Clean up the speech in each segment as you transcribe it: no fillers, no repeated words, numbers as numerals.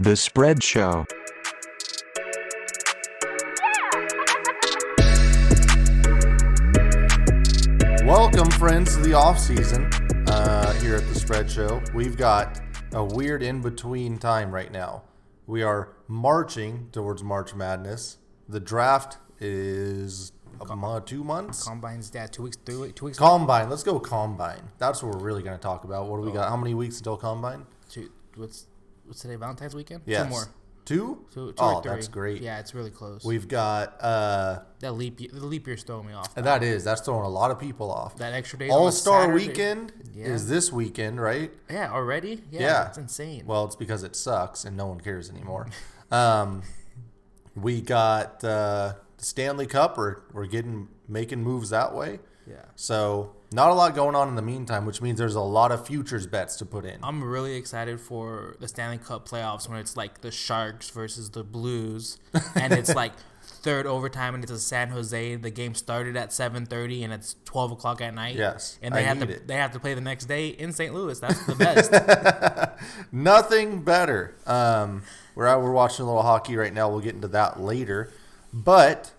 The Spread Show. Welcome, friends, to the off-season here at the Spread Show. We've got a weird in-between time right now. We are marching towards March Madness. The draft is 2 months. Combine's 2 weeks, 2 weeks. Combine. Let's go Combine. That's what we're really going to talk about. What do we got? How many weeks until Combine? What's today? Valentine's weekend? Yes. 2 more. Two? Two Oh, or three. that's great. Yeah, it's really close. We've got the leap year's throwing me off. that's throwing a lot of people off. That extra day. All-Star Weekend Yeah. is this weekend, right? Yeah, already? Yeah. It's insane. Well, it's because it sucks and no one cares anymore. We got the Stanley Cup. We're making moves that way. Yeah. So not a lot going on in the meantime, which means there's a lot of futures bets to put in. I'm really excited for the Stanley Cup playoffs when it's like the Sharks versus the Blues, and it's like third overtime, and it's a San Jose. The game started at 7:30, and it's 12 o'clock at night. Yes, and they have to play the next day in St. Louis. That's the best. Nothing better. We're watching a little hockey right now. We'll get into that later, but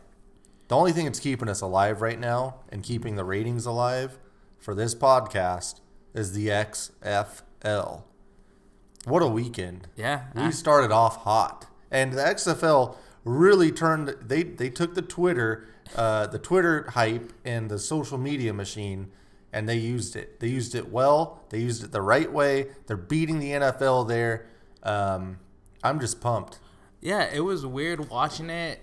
the only thing that's keeping us alive right now and keeping the ratings alive for this podcast is the XFL. What a weekend. Yeah. We started off hot. And the XFL really turned, they took the Twitter hype and the social media machine, and they used it. They used it well. They used it the right way. They're beating the NFL there. I'm just pumped. Yeah, it was weird watching it.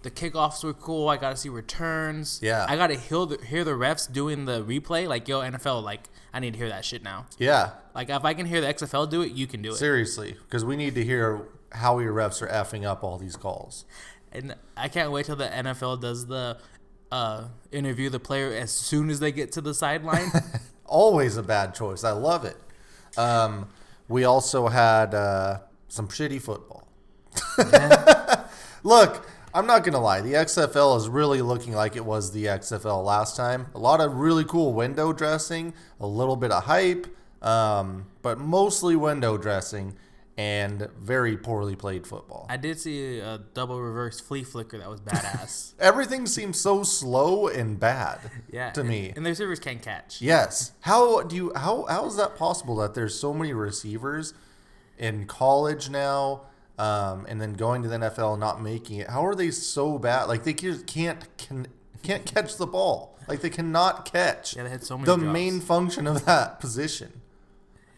The kickoffs were cool. I got to see returns. Yeah. I got to hear the refs doing the replay. Like, yo, NFL, like, I need to hear that shit now. Yeah. Like, if I can hear the XFL do it, you can do it. Seriously, because we need to hear how your refs are effing up all these calls. And I can't wait till the NFL does the interview the player as soon as they get to the sideline. Always a bad choice. I love it. We also had some shitty football. Look, I'm not going to lie. The XFL is really looking like it was the XFL last time. A lot of really cool window dressing, a little bit of hype, but mostly window dressing and very poorly played football. I did see a double reverse flea flicker that was badass. Everything seems so slow and bad to me. And the receivers can't catch. Yes. How is that possible that there's so many receivers in college now? And then going to the NFL and not making it. How are they so bad? Like they just can't catch the ball. Like they cannot catch. Yeah, they had so many the drops. main function of that position.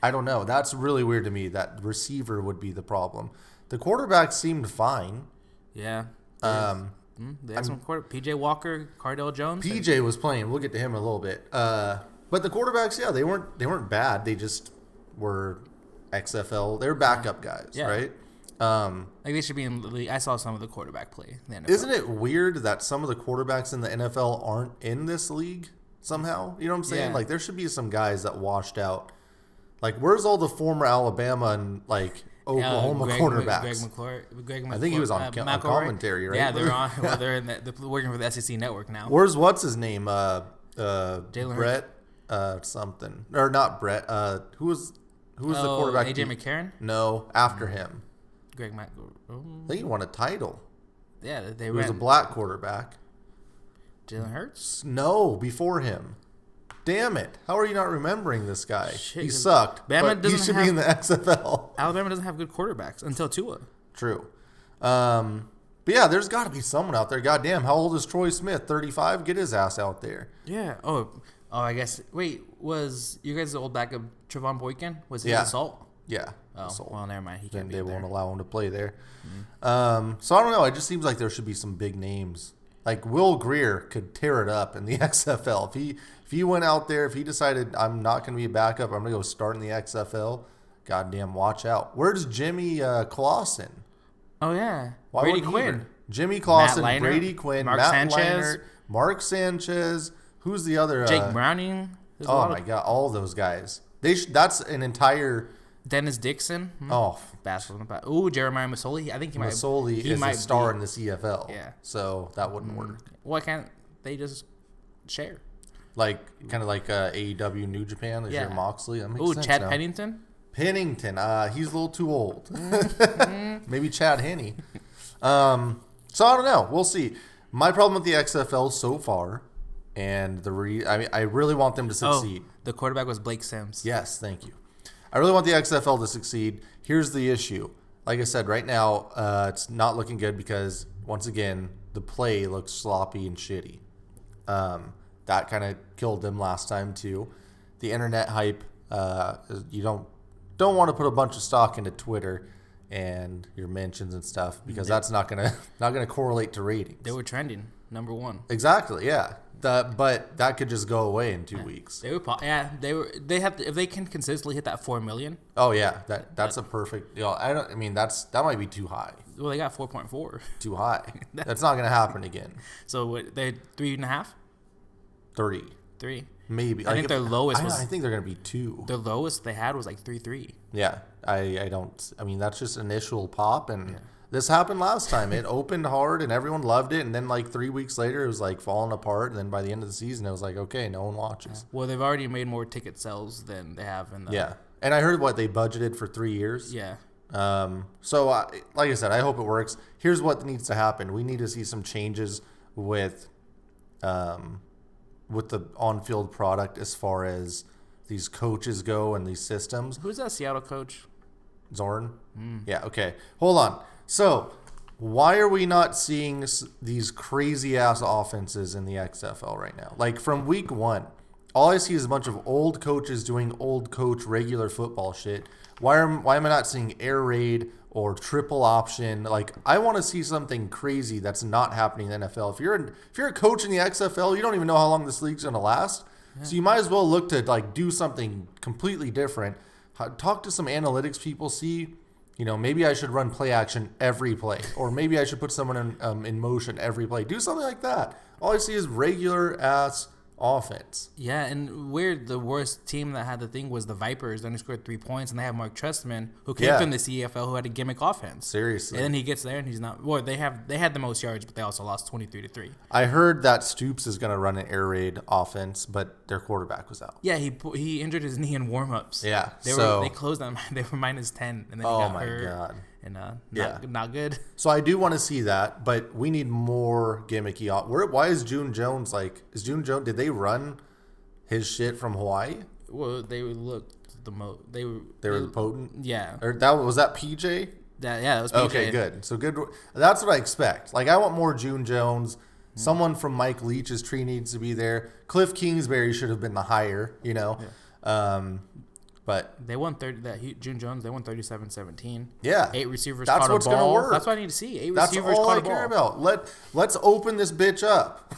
I don't know. That's really weird to me. That receiver would be the problem. The quarterback seemed fine. Yeah. They had some PJ Walker, Cardell Jones. PJ was playing. We'll get to him in a little bit. But the quarterbacks, yeah, they weren't bad. They just were XFL. They were backup guys, right? Like they should be in the league. I saw some of the quarterback play. Isn't it weird that some of the quarterbacks in the NFL aren't in this league somehow? You know what I'm saying? Yeah. Like there should be some guys that washed out. Like where's all the former Alabama and like Oklahoma quarterbacks? Greg I think he was on commentary, right? Yeah, they're on. Well, they're working for the SEC network now. What's his name? Jalen Brett something or not Brett? Who was the quarterback? AJ McCarron? No, after him. Greg Mac. I think he won a title. Yeah, he was a black quarterback. Jalen Hurts? No, before him. Damn it! How are you not remembering this guy? Shit, he sucked. But he should be in the XFL. Alabama doesn't have good quarterbacks until Tua. True. But yeah, there's got to be someone out there. Goddamn, how old is Troy Smith? 35. Get his ass out there. Yeah. Oh, I guess. Wait, was you guys the old backup Trevon Boykin? Was he assault? Yeah. Oh, well, never mind. He can't be They there. won't allow him to play there. Mm-hmm. So I don't know. It just seems like there should be some big names. Like Will Greer could tear it up in the XFL. If he went out there, if he decided I'm not going to be a backup, I'm going to go start in the XFL, goddamn, watch out. Where's Jimmy Clausen? Oh, yeah. Brady Quinn. Jimmy Clausen, Brady Quinn, Matt Leinart, Mark Sanchez. Who's the other? Jake Browning. Oh, my God. All those guys. That's an entire... Dennis Dixon. Oh. Basketball. Ooh, Jeremiah Masoli. I think he might. Masoli is a star in the CFL. Yeah. So that wouldn't work. Why can't they just share? Like, kind of like AEW New Japan. Is your Moxley? That makes sense Chad now. Pennington. Pennington. He's a little too old. Maybe Chad Henne. So I don't know. We'll see. My problem with the XFL so far, and I really want them to succeed. Oh, the quarterback was Blake Sims. Yes, thank you. I really want the XFL to succeed. Here's the issue. Like I said, right now, it's not looking good because, once again, the play looks sloppy and shitty. That kind of killed them last time, too. The internet hype, you don't want to put a bunch of stock into Twitter and your mentions and stuff because that's not gonna correlate to ratings. They were trending number 1. Exactly, yeah. But that could just go away in 2 weeks. They were. They have to, if they can consistently hit that 4 million. Oh yeah, that's a perfect. That might be too high. Well, they got 4.4. Too high. That's not gonna happen again. So what, they're 3.5. 3. Maybe. I think their lowest was. I think they're gonna be 2. The lowest they had was like 3.3. Yeah, I don't. I mean, that's just initial pop, and this happened last time. It opened hard, and everyone loved it, and then like 3 weeks later, it was like falling apart, and then by the end of the season, it was like, okay, no one watches. Well, they've already made more ticket sales than they have in the. Yeah, and I heard what they budgeted for 3 years. Yeah. So, like I said, I hope it works. Here's what needs to happen. We need to see some changes with the on-field product as far as these coaches go and these systems. Who's that Seattle coach? Zorn? Yeah, okay. Hold on. So, why are we not seeing these crazy-ass offenses in the XFL right now? Like, from week 1, all I see is a bunch of old coaches doing old coach regular football shit. Why am I not seeing air raid or triple option? Like, I want to see something crazy that's not happening in the NFL. If you're a coach in the XFL, you don't even know how long this league's going to last. Yeah. So you might as well look to like do something completely different. Talk to some analytics people. See, maybe I should run play action every play, or maybe I should put someone in motion every play. Do something like that. All I see is regular ass offense. Yeah, and the worst team that had the thing was the Vipers. They only scored 3 points, and they have Mark Trestman, who came from the CFL, who had a gimmick offense. Seriously. And then he gets there, and he's not. Well, they had the most yards, but they also lost 23-3. I heard that Stoops is going to run an air raid offense, but their quarterback was out. Yeah, he injured his knee in warm-ups. Yeah, they closed them. They were -10, and then he got hurt. Oh my god. And not good. So I do want to see that, but we need more gimmicky. Why is June Jones like? Is June Jones? Did they run his shit from Hawaii? Well, they looked the most. They were potent. Yeah. Or was that PJ? That was PJ. Okay, good. So good. That's what I expect. Like I want more June Jones. Someone from Mike Leach's tree needs to be there. Cliff Kingsbury should have been the hire. Yeah. But they won June Jones. They won 37-17. Yeah, 8 receivers. That's caught what's a ball. gonna work. That's what I need to see. 8 That's receivers all caught I a ball. care about. Let's open this bitch up.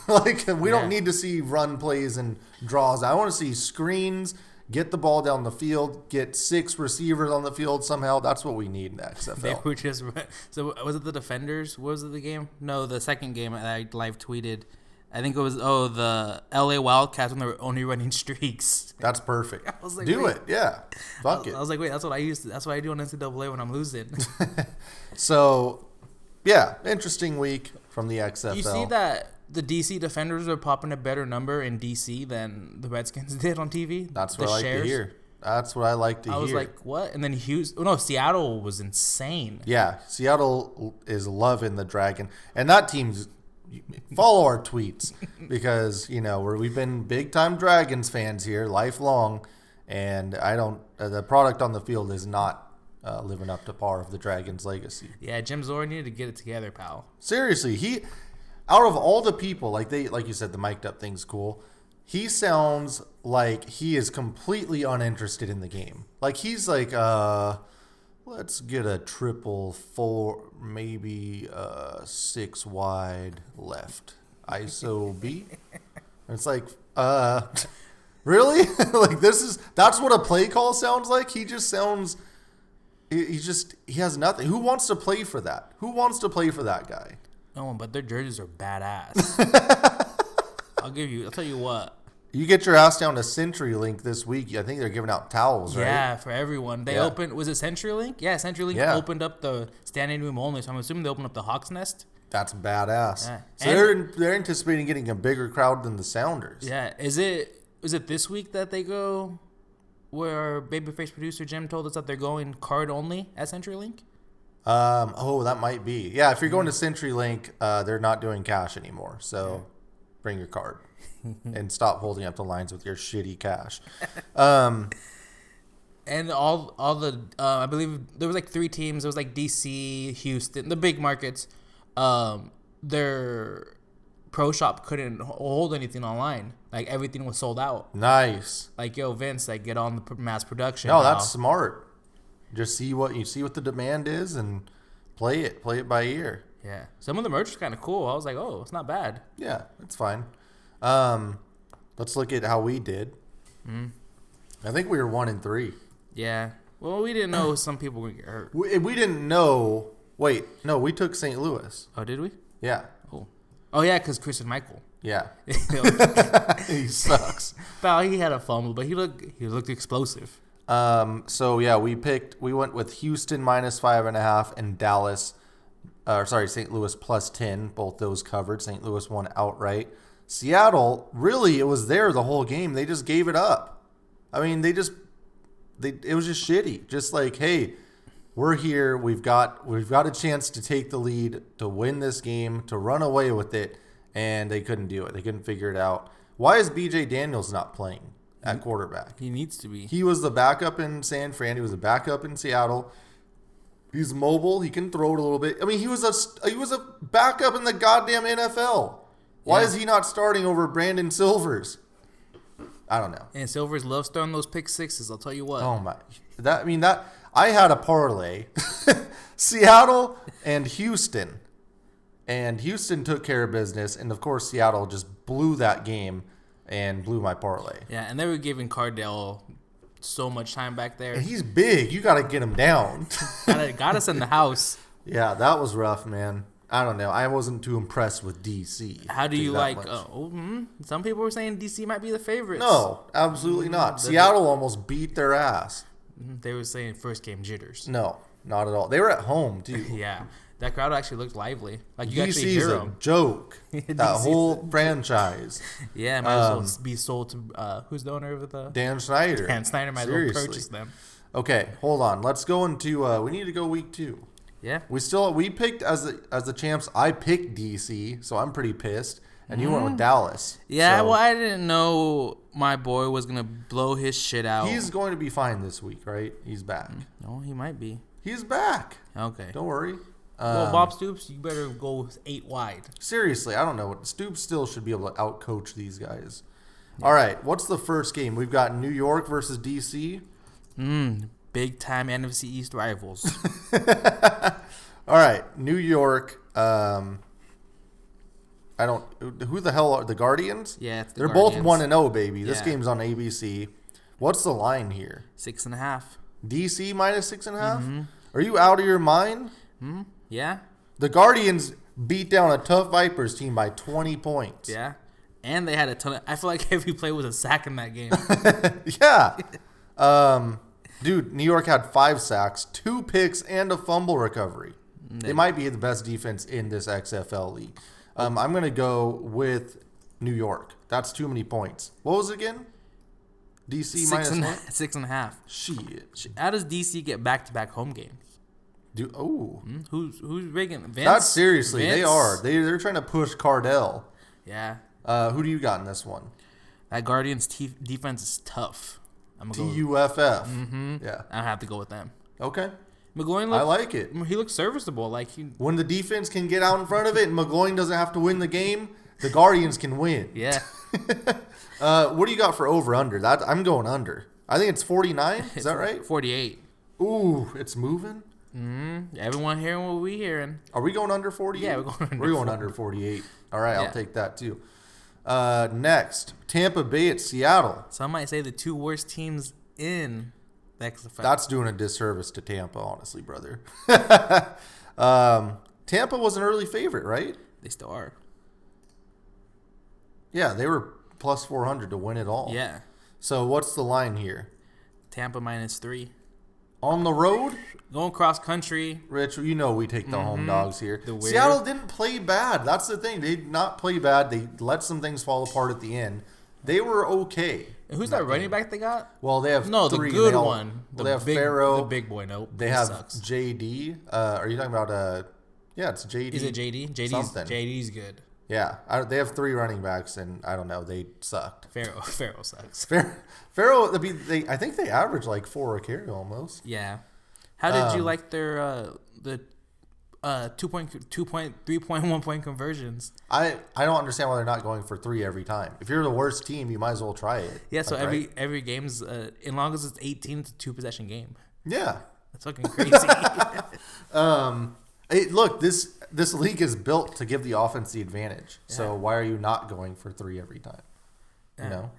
We don't need to see run plays and draws. I want to see screens. Get the ball down the field. Get 6 receivers on the field somehow. That's what we need in the XFL. They were just so. Was it the Defenders? What was it the game? No, the second game I live tweeted. I think it was the LA Wildcats when they were only running streaks. That's perfect. I was like, do it, yeah. Fuck it. I was like, wait, that's what I do on NCAA when I'm losing. So, yeah, interesting week from the XFL. You see that the DC Defenders are popping a better number in DC than the Redskins did on TV? That's what I like to hear. That's what I like to hear. I was like, what? And then Seattle was insane. Yeah, Seattle is loving the Dragon. And that team's... Follow our tweets because we've been big time Dragons fans here, lifelong, and the product on the field is not living up to par of the Dragons' legacy. Yeah, Jim Zora needed to get it together, pal. Seriously, out of all the people, like you said, the mic'd up thing's cool. He sounds like he is completely uninterested in the game. Like he's like, let's get a 4, maybe 6 wide left. ISO B. And it's like, really? Like that's what a play call sounds like? He just sounds, he has nothing. Who wants to play for that? Who wants to play for that guy? No one, but their jerseys are badass. I'll tell you what. You get your ass down to CenturyLink this week. I think they're giving out towels, right? Yeah, for everyone. They opened, was it CenturyLink? Yeah, CenturyLink opened up the standing room only, so I'm assuming they opened up the Hawks Nest. That's badass. Yeah. So they're anticipating getting a bigger crowd than the Sounders. Yeah. Is it this week that they go? where Babyface producer Jim told us that they're going card only at CenturyLink? That might be. Yeah, if you're going to CenturyLink, they're not doing cash anymore. So bring your card and stop holding up the lines with your shitty cash. And all the I believe there was like 3 teams. It was like DC, Houston, the big markets. Their pro shop couldn't hold anything online. Like everything was sold out. Nice. Like, yo, Vince, like get on the mass production. No, that's smart. Just see what the demand is and play it by ear. Yeah. Some of the merch was kind of cool. I was like, oh, it's not bad. Yeah, it's fine. Let's look at how we did. I think we were 1-3. Yeah. Well, we didn't know some people were going to get hurt. We didn't know. Wait, no, we took St. Louis. Oh, did we? Yeah. Oh, yeah, because Chris and Michael. Yeah. He sucks. Well, he had a fumble, but he looked explosive. So yeah, we went with Houston -5.5 and Dallas, St. Louis +10. Both those covered. St. Louis won outright. Seattle, really, it was there the whole game. They just gave it up. I mean, it was just shitty. Just like, hey, we're here. We've got a chance to take the lead, to win this game, to run away with it, and they couldn't do it. They couldn't figure it out. Why is B.J. Daniels not playing at quarterback? He needs to be. He was the backup in San Fran. He was the backup in Seattle. He's mobile. He can throw it a little bit. I mean, he was a backup in the goddamn NFL. Why is he not starting over Brandon Silvers? I don't know. And Silvers loves throwing those pick sixes. I'll tell you what. Oh my! I had a parlay, Seattle and Houston, and Houston took care of business, and of course Seattle just blew that game and blew my parlay. Yeah, and they were giving Cardell so much time back there. And he's big. You got to get him down. got us in the house. Yeah, that was rough, man. I don't know. I wasn't too impressed with DC. How do you like? Some people were saying DC might be the favorites. No, absolutely not. Seattle almost beat their ass. They were saying first game jitters. No, not at all. They were at home too. Yeah, that crowd actually looked lively. Like you actually DC's hear a them. joke. That whole franchise. Yeah, might as well be sold to who's the owner of the Dan Snyder. Dan Snyder might as well purchase them. Okay, hold on. Let's go into. We need to go week 2. Yeah. We picked as the champs. I picked DC, so I'm pretty pissed. And you went with Dallas. Yeah, so well, I didn't know my boy was gonna blow his shit out. He's going to be fine this week, right? He's back. No, he might be. He's back. Okay. Don't worry. Well, Bob Stoops, you better go with 8 wide. Seriously, I don't know. Stoops still should be able to outcoach these guys. Yeah. All right, what's the first game? We've got New York versus DC. Big time NFC East rivals. All right, New York. Who the hell are the Guardians? Yeah, they're Guardians. both 1-0, baby. This game's on ABC. What's the line here? 6.5. DC -6.5. Are you out of your mind? Yeah. The Guardians beat down a tough Vipers team by 20 points. Yeah, and they had a ton of. I feel like every play was a sack in that game. Yeah. Dude, New York had 5 sacks, 2 picks, and a fumble recovery. They might be the best defense in this XFL league. I'm going to go with New York. That's too many points. What was it again? DC -6.5. Shit. How does DC get back-to-back home games? Who's rigging? Vince? That's seriously, Vince? they are. They're trying to push Cardell. Yeah. Who do you got in this one? That Guardians defense is tough. TUFF. Yeah. I have to go with them. Okay. McGloin I like it. He looks serviceable. When the defense can get out in front of it and McGloin doesn't have to win the game, the Guardians can win. Yeah. What do you got for over/under? That I'm going under. I think it's 49. Is that right? 48. Ooh, it's moving. Everyone hearing what we hearing. Are we going under 48? Yeah, we're going under 48. All right, I'll take that too. Next, Tampa Bay at Seattle. Some might say the 2 worst teams in the XFL. That's doing a disservice to Tampa, honestly, brother. Tampa was an early favorite, right? They still are. Yeah, they were plus 400 to win it all. Yeah. So what's the line here? Tampa -3. On the road? Going cross country. Rich, you know we take the home dogs here. Seattle didn't play bad. That's the thing. They did not play bad. They let some things fall apart at the end. They were okay. Who's that running back they got? Well, they have No, the three. good one. Well, they have Pharaoh. The big boy. Nope. They he have sucks. JD. Are you talking about Yeah, it's JD. Is it JD? JD's good. Yeah, they have 3 running backs, and I don't know, they sucked. Pharaoh sucks. Pharaoh, I think they average like 4 a carry almost. Yeah. How did you like their the 3.1 point conversions? I don't understand why they're not going for 3 every time. If you're the worst team, you might as well try it. Yeah. So like, every game's as long as it's 18, it's a 2-possession game. Yeah. That's fucking crazy. Look, this league is built to give the offense the advantage. Yeah. So why are you not going for 3 every time? Yeah. You know,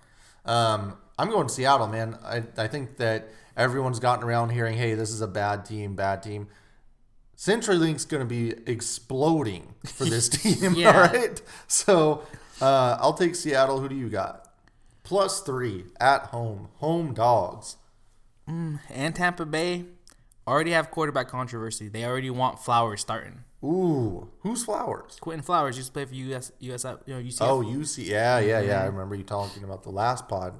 I'm going Seattle, man. I think that everyone's gotten around hearing, hey, this is a bad team. CenturyLink's going to be exploding for this team. Yeah. All right. So I'll take Seattle. Who do you got? +3 at home dogs. And Tampa Bay. Already have quarterback controversy. They already want Flowers starting. Ooh, who's Flowers? Quentin Flowers used to play for UCF. Oh, UC. Yeah. I remember you talking about the last pod.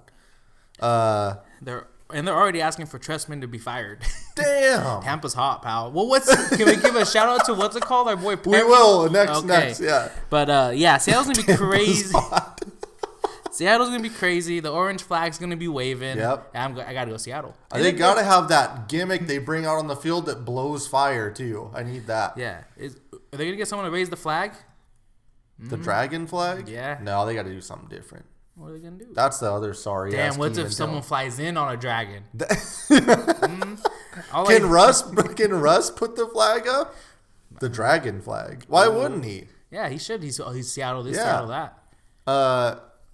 They're already asking for Trestman to be fired. Damn. Tampa's hot, pal. Well, can we give a shout out to what's it called? Our boy Perry? We will next. Yeah. But Seattle's gonna be crazy. Seattle's gonna be crazy. The orange flag's gonna be waving. Yep. I gotta go Seattle. They gotta have that gimmick they bring out on the field that blows fire too. I need that. Yeah. Are they gonna get someone to raise the flag? The dragon flag? Yeah. No, they gotta do something different. What are they gonna do? That's the other sorry. Damn. What if someone flies in on a dragon? Can Russ put the flag up? The dragon flag. Why wouldn't he? Yeah, he should. He's Seattle. Seattle that.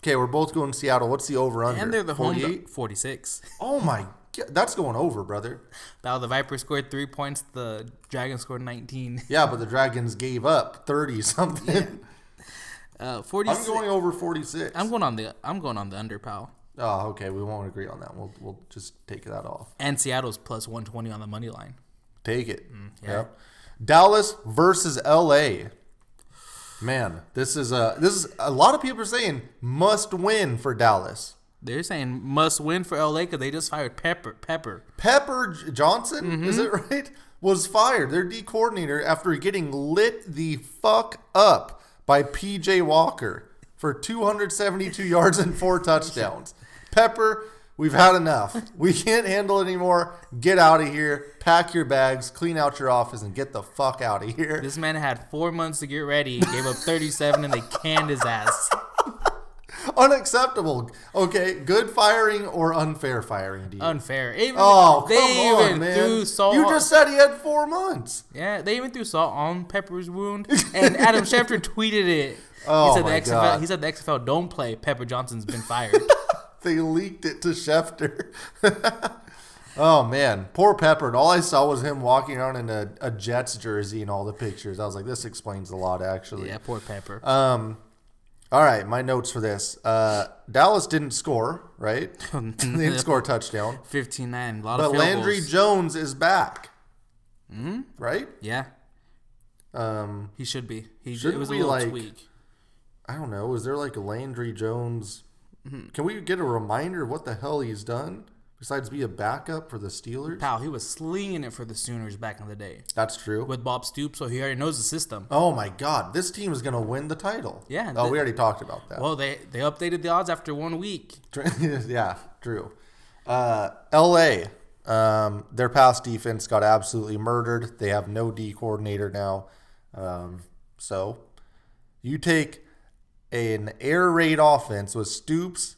Okay, we're both going Seattle. What's the over-under? And they're the 48? 46. Oh, my God. That's going over, brother. Now, the Vipers scored 3 points. The Dragons scored 19. Yeah, but the Dragons gave up 30-something. 46. I'm going over 46. I'm going on the under, pal. Oh, okay. We won't agree on that. We'll just take that off. And Seattle's +120 on the money line. Take it. Yeah. Yep. Dallas versus LA. Man, this is a lot of people are saying must win for Dallas. They're saying must win for LA because they just fired Pepper Johnson, is it right? Was fired. Their D coordinator after getting lit the fuck up by PJ Walker for 272 yards and 4 touchdowns. Pepper, we've had enough. We can't handle it anymore. Get out of here. Pack your bags, clean out your office, and get the fuck out of here. This man had 4 months to get ready, gave up 37, and they canned his ass. Unacceptable. Okay, good firing or unfair firing, dude? Unfair. Come on, man. Threw salt. You just said he had 4 months. Yeah, they even threw salt on Pepper's wound, and Adam Schefter tweeted it. Oh, He said the XFL don't play. Pepper Johnson's been fired. They leaked it to Schefter. Oh, man. Poor Pepper. And all I saw was him walking around in a Jets jersey in all the pictures. I was like, this explains a lot, actually. Yeah, poor Pepper. All right, my notes for this. Dallas didn't score, right? They didn't score a touchdown. 15-9. But Landry Jones is back. Mm-hmm. Right? Yeah. He should be. It was a little little tweak. I don't know. Is there like a Landry Jones? Mm-hmm. Can we get a reminder of what the hell he's done besides be a backup for the Steelers? Pal, he was slinging it for the Sooners back in the day. That's true. With Bob Stoops, so he already knows the system. Oh my God, this team is going to win the title. Yeah. Oh, we already talked about that. Well, they updated the odds after 1 week. Yeah, true. L.A., their pass defense got absolutely murdered. They have no D coordinator now. So you take an air raid offense with Stoops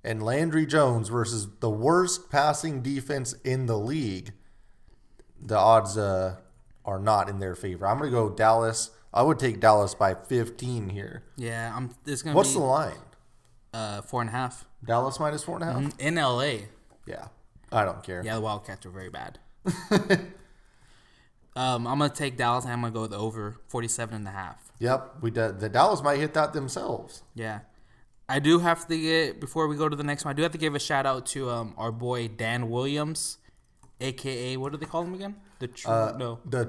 and Landry Jones versus the worst passing defense in the league. The odds are not in their favor. I'm going to go Dallas. I would take Dallas by 15 here. Yeah, What's the line? 4.5. Dallas minus 4.5? In LA. Yeah, I don't care. Yeah, the Wildcats are very bad. I'm going to take Dallas, and I'm going to go with the over 47.5. Yep, the Dallas might hit that themselves. Yeah. I do have to get, before we go to the next one, I do have to give a shout out to our boy Dan Williams, a.k.a. what do they call him again? The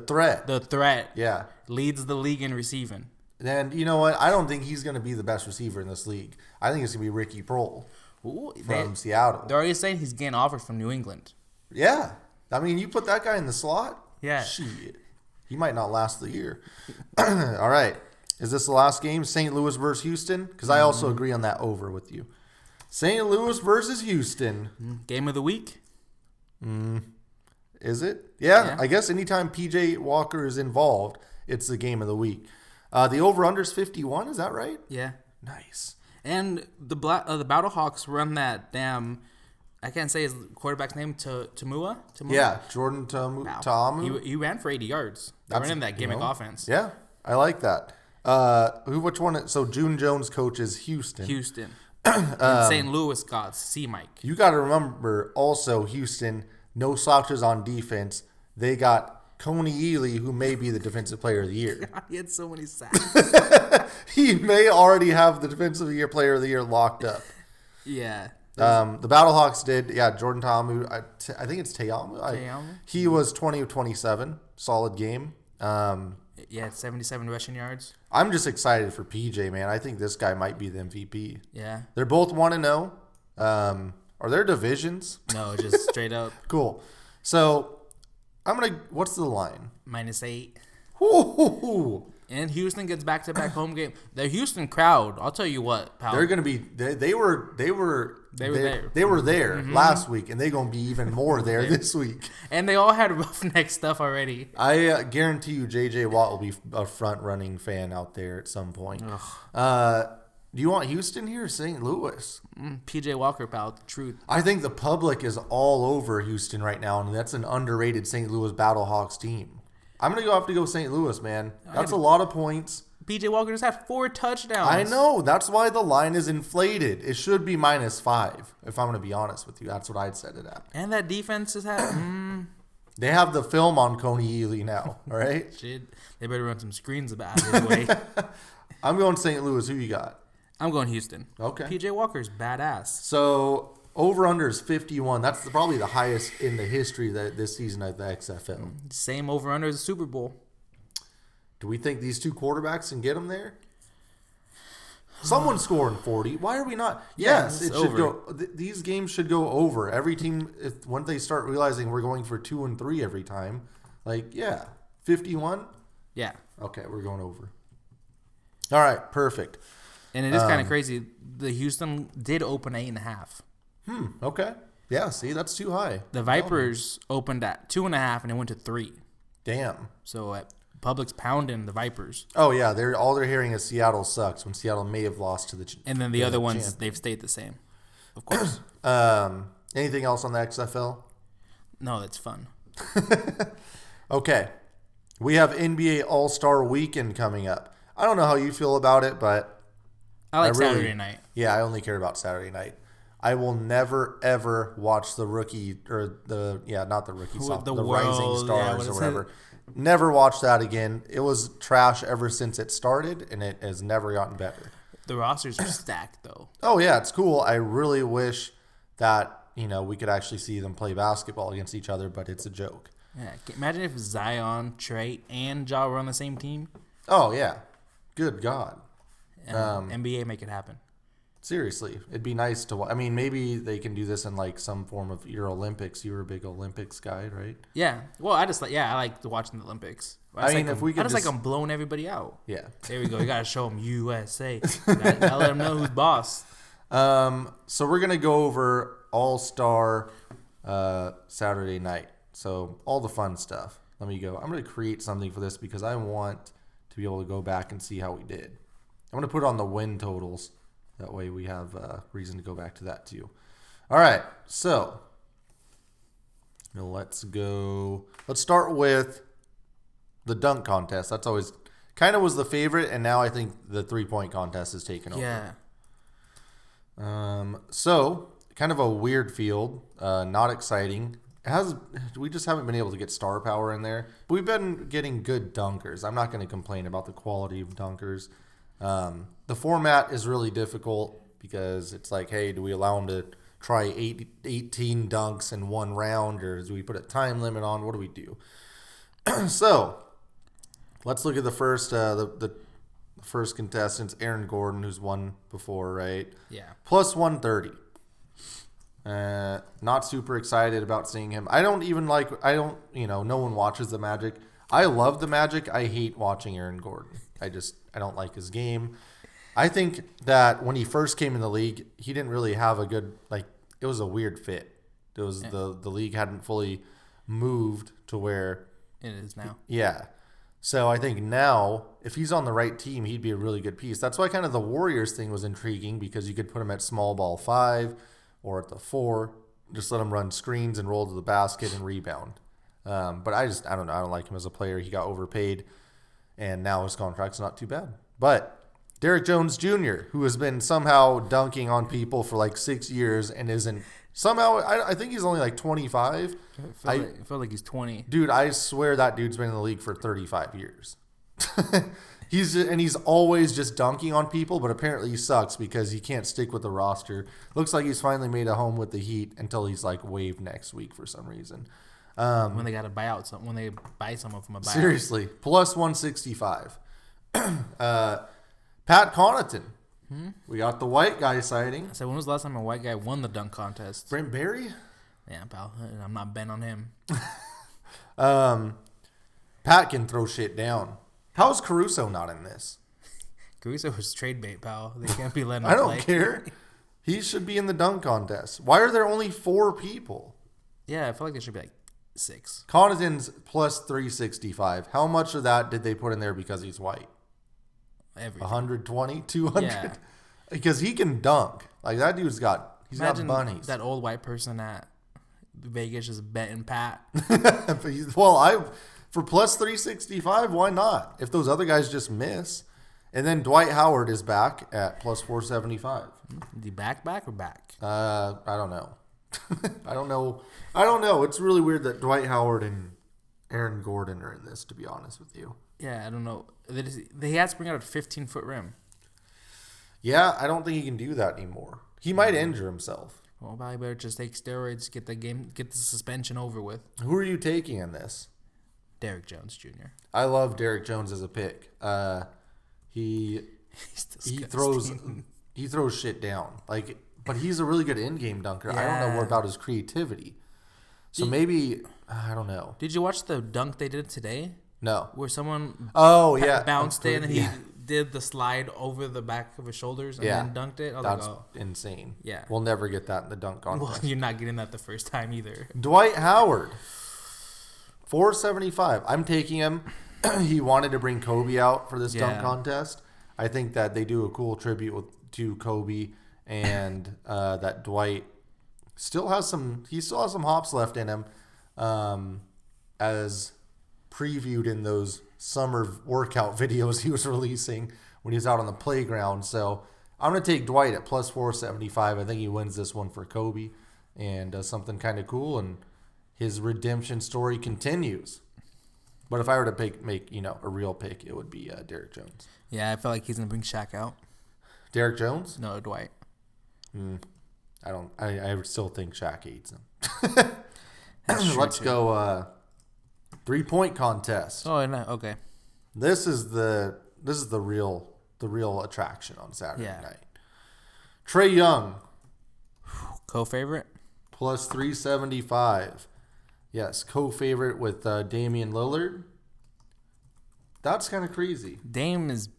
Threat. The Threat. Yeah. Leads the league in receiving. And you know what? I don't think he's going to be the best receiver in this league. I think it's going to be Ricky Prohl. Ooh, from Seattle. They're already saying he's getting offers from New England. Yeah. I mean, you put that guy in the slot? Yeah. Shit. He might not last the year. All right. Is this the last game? St. Louis versus Houston? Because I also agree on that over with you. St. Louis versus Houston. Game of the week? Is it? Yeah, I guess anytime PJ Walker is involved, it's the game of the week. The over-under is 51, is that right? Yeah. Nice. And the Battlehawks run that damn, I can't say his quarterback's name, Tamua? Yeah, Jordan Ta'amu. He ran for 80 yards. They're running that gimmick offense. Yeah, I like that. Which one? So June Jones coaches Houston. And St. Louis got C-Mike. You got to remember also Houston, no slouches on defense. They got Coney Ely, who may be the defensive player of the year. He had so many sacks. He may already have the defensive player of the year locked up. Yeah. The Battlehawks did. Yeah, Jordan Ta'amu. I think it's Ta'amu. He was 20 of 27. Solid game. Yeah, 77 rushing yards. I'm just excited for PJ, man. I think this guy might be the MVP. Yeah. They're both 1-0. Are there divisions? No, just straight up. Cool. So, what's the line? -8. Ooh. And Houston gets back-to-back home game. The Houston crowd, I'll tell you what, pal. They're going to be they were there. They were there last week, and they're going to be even more there this week. And they all had roughneck stuff already. I guarantee you J.J. Watt will be a front-running fan out there at some point. Do you want Houston here or St. Louis? P.J. Walker, pal, the truth. I think the public is all over Houston right now, and that's an underrated St. Louis Battlehawks team. I'm going to have to go St. Louis, man. That's a lot of points. P.J. Walker just had 4 touchdowns. I know. That's why the line is inflated. It should be -5, if I'm going to be honest with you. That's what I'd set it at. And that defense has had... They have the film on Coney Ely now, all right? Shit. They better run some screens about it anyway. I'm going St. Louis. Who you got? I'm going Houston. Okay. P.J. Walker's badass. So, over-under is 51. That's probably the highest in the history this season at the XFL. Same over-under as the Super Bowl. Do we think these two quarterbacks can get them there? Someone's scoring 40. Why are we not? Yes, it should go. These games should go over. Every team, when they start realizing we're going for 2 and 3 every time, 51? Yeah. Okay, we're going over. All right, perfect. And it is kind of crazy. The Houston did open 8.5. Okay. Yeah, see, that's too high. The Vipers opened at 2.5 and it went to 3. Damn. So public's pounding the Vipers. Oh yeah, all they're hearing is Seattle sucks when Seattle may have lost to the. And then the other ones they've stayed the same, of course. Anything else on the XFL? No, that's fun. Okay, we have NBA All-Star Weekend coming up. I don't know how you feel about it, but I like Saturday night. Yeah, I only care about Saturday night. I will never ever watch the rookie or the Rising Stars or whatever. Never watch that again. It was trash ever since it started, and it has never gotten better. The rosters are stacked, though. Oh yeah, it's cool. I really wish that we could actually see them play basketball against each other, but it's a joke. Yeah, imagine if Zion, Trey, and Ja were on the same team. Oh yeah, good God. NBA make it happen. Seriously, it'd be nice to. I mean, maybe they can do this in some form of your Olympics. You were a big Olympics guy, right? Yeah. Well, I like watching the Olympics. I just like them blowing everybody out. Yeah. There we go. You gotta show them USA. Gotta let them know who's boss. So we're gonna go over All-Star Saturday night. So all the fun stuff. Let me go. I'm gonna create something for this because I want to be able to go back and see how we did. I'm gonna put on the win totals. That way we have reason to go back to that too. All right, so let's go. Let's start with the dunk contest. That's always kind of was the favorite, and now I think the 3-point contest is taken over. Yeah. So kind of a weird field, not exciting. We just haven't been able to get star power in there. But we've been getting good dunkers. I'm not going to complain about the quality of dunkers. The format is really difficult because it's like, hey, do we allow them to try 18 dunks in one round, or do we put a time limit on? What do we do? So let's look at the first the first contestants, Aaron Gordon, who's won before, right? Yeah. Plus 130. Not super excited about seeing him. No one watches the Magic. I love the Magic. I hate watching Aaron Gordon. I don't like his game. I think that when he first came in the league, he didn't really have a good, it was a weird fit. It was the league hadn't fully moved to where it is now. Yeah. So I think now, if he's on the right team, he'd be a really good piece. That's why kind of the Warriors thing was intriguing, because you could put him at small ball 5 or at the 4, just let him run screens and roll to the basket and rebound. But I don't know. I don't like him as a player. He got overpaid, and now his contract's not too bad. But Derek Jones Jr., who has been somehow dunking on people for 6 years and isn't somehow, I think he's only 25. I feel like he's 20. Dude, I swear that dude's been in the league for 35 years. He's always just dunking on people, but apparently he sucks because he can't stick with the roster. Looks like he's finally made a home with the Heat until he's waived next week for some reason. When they got to buy out when they buy someone from a buyout. Seriously, plus 165. Pat Connaughton. We got the white guy sighting. I said, when was the last time a white guy won the dunk contest? Brent Barry? Yeah, pal. I'm not bent on him. Pat can throw shit down. How is Caruso not in this? Caruso was trade bait, pal. They can't be letting him I don't play. care. He should be in the dunk contest. Why are there only 4 people? Yeah, I feel like there should be 6. Connaughton's plus 365. How much of that did they put in there because he's white? Everything. 120, 200? Yeah. Because he can dunk. That dude's got Imagine bunnies. that old white person at Vegas just betting Pat. For plus 365, why not? If those other guys just miss. And then Dwight Howard is back at plus 475. Is he back or back? I don't know. I don't know. It's really weird that Dwight Howard and Aaron Gordon are in this, to be honest with you. Yeah, I don't know. He has to bring out a 15-foot rim. Yeah, I don't think he can do that anymore. He might injure himself. Well, probably better just take steroids, get the suspension over with. Who are you taking in this? Derek Jones Jr. I love Derek Jones as a pick. He throws shit down. But he's a really good in-game dunker. Yeah. I don't know more about his creativity. So maybe I don't know. Did you watch the dunk they did today? No. Where someone bounced in and he did the slide over the back of his shoulders and then dunked it. That's insane. Yeah. We'll never get that in the dunk contest. Well, you're not getting that the first time either. Dwight Howard, 475. I'm taking him. He wanted to bring Kobe out for this dunk contest. I think that they do a cool tribute to Kobe, and that Dwight still has some hops left in him, as previewed in those summer workout videos he was releasing when he was out on the playground. So I'm going to take Dwight at plus 475. I think he wins this one for Kobe and does something kind of cool, and his redemption story continues. But if I were to make a real pick, it would be Derek Jones. Yeah, I feel like he's going to bring Shaq out. Derek Jones? No, Dwight. I still think Shaq hates him. Let's go 3-point contest. Oh, no, okay. This is the real attraction on Saturday night. Trae Young, co-favorite, plus 375. Yes, co-favorite with Damian Lillard. That's kind of crazy. Dame is.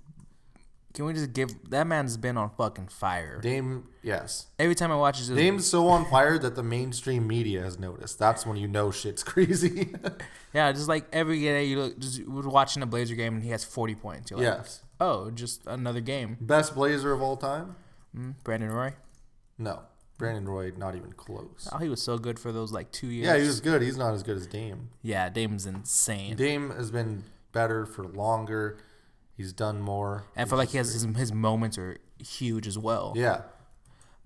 Can we just give that man's been on fucking fire? Dame, yes. Every time I watch his Dame's so on fire that the mainstream media has noticed. That's when you know shit's crazy. Yeah, just every day we're watching a Blazer game and he has 40 points. You're yes. Oh, just another game. Best Blazer of all time? Brandon Roy? No. Brandon Roy, not even close. Oh, he was so good for those 2 years. Yeah, he was good. He's not as good as Dame. Yeah, Dame's insane. Dame has been better for longer. He's done more. And I feel like he has his moments are huge as well. Yeah.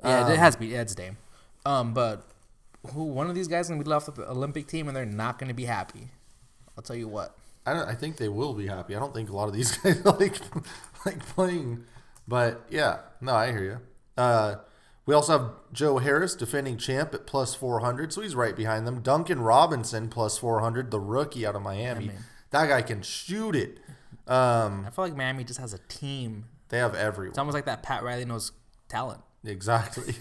Yeah, it has to be. Yeah, it's Dame. But one of these guys is going to be left with the Olympic team and they're not going to be happy. I'll tell you what. I think they will be happy. I don't think a lot of these guys like playing. But, yeah. No, I hear you. We also have Joe Harris, defending champ, at plus 400. So he's right behind them. Duncan Robinson, plus 400, the rookie out of Miami. Yeah, that guy can shoot it. I feel like Miami just has a team. They have everyone. It's almost like that Pat Riley knows talent. Exactly.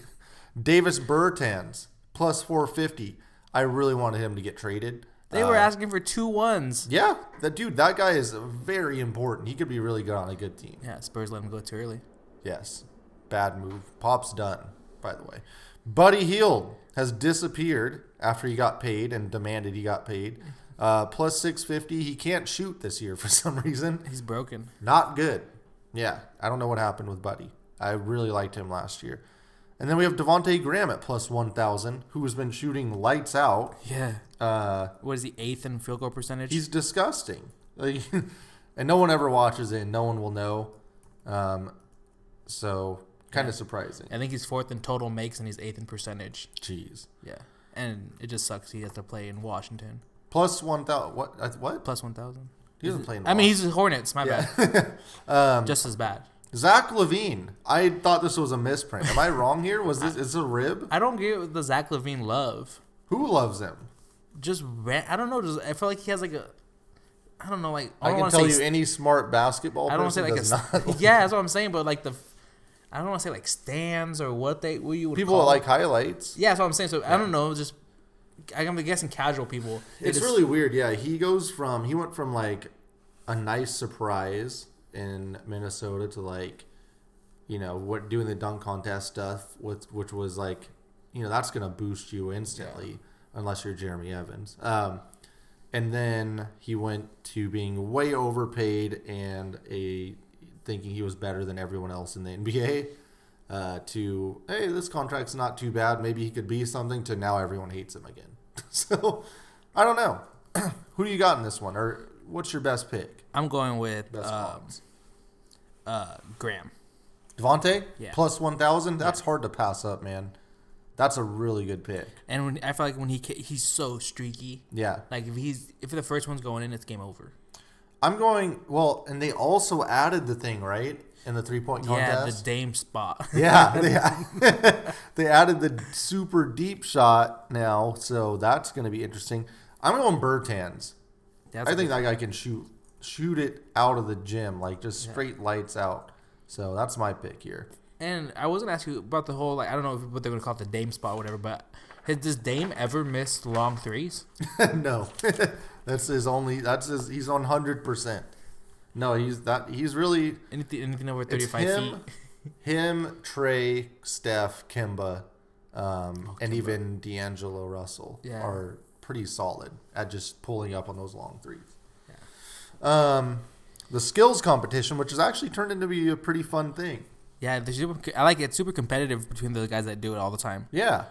Davis Bertans, plus 450. I really wanted him to get traded. They were asking for 2 1s. Yeah, that guy is very important. He could be really good on a good team. Yeah, Spurs let him go too early. Yes. Bad move. Pop's done, by the way. Buddy Hield has disappeared after he got paid and demanded he got paid. Plus 650. He can't shoot this year for some reason. He's broken. Not good. Yeah, I don't know what happened with Buddy. I really liked him last year. And then we have Devontae Graham at plus 1,000, who has been shooting lights out. Yeah. What is he, 8th in field goal percentage? He's disgusting. Like, and no one ever watches it, and no one will know. So, kind of surprising. I think he's 4th in total makes, and he's 8th in percentage. Jeez. Yeah. And it just sucks he has to play in Washington. Plus 1,000. What? Plus 1,000. He doesn't play in I mean, he's the Hornets. My bad. Just as bad. Zach LaVine. I thought this was a misprint. Am I wrong here? Is this a rib? I don't get the Zach LaVine love. Who loves him? I don't know. I feel like he has like a. I don't know. Like I can tell you any smart basketball. I don't want to say like a. Yeah, that's what I'm saying. But like I don't want to say like stands or what you would people call like highlights. Yeah, that's what I'm saying. So I don't know. Just I'm guessing casual people. It's really weird. Yeah, he went from like a nice surprise in Minnesota to like, doing the dunk contest stuff which was like, that's gonna boost you instantly unless you're Jeremy Evans. And then he went to being way overpaid and thinking he was better than everyone else in the NBA. To hey, this contract's not too bad. Maybe he could be something. To now everyone hates him again. So I don't know. Who do you got in this one, or what's your best pick? I'm going with Best Graham. Devontae? Yeah. Plus 1,000? That's hard to pass up, man. That's a really good pick. And I feel like when he's so streaky. Yeah. Like if the first one's going in, it's game over. I'm going, and they also added the thing, right? In the 3-point contest? Yeah, the Dame spot. Yeah. They added the super deep shot now, so that's going to be interesting. I'm going Bertans. I think that guy can shoot it out of the gym, like just straight lights out. So that's my pick here. And I was going to ask you about the whole, I don't know what they're going to call it, the Dame spot or whatever, but does Dame ever miss long threes? No. He's 100%. No, he's really anything over 35 feet. Him, Trey, Steph, Kemba, and even D'Angelo Russell are pretty solid at just pulling up on those long threes. Yeah. The skills competition, which has actually turned into be a pretty fun thing. Yeah, I like it. It's super competitive between the guys that do it all the time. Yeah.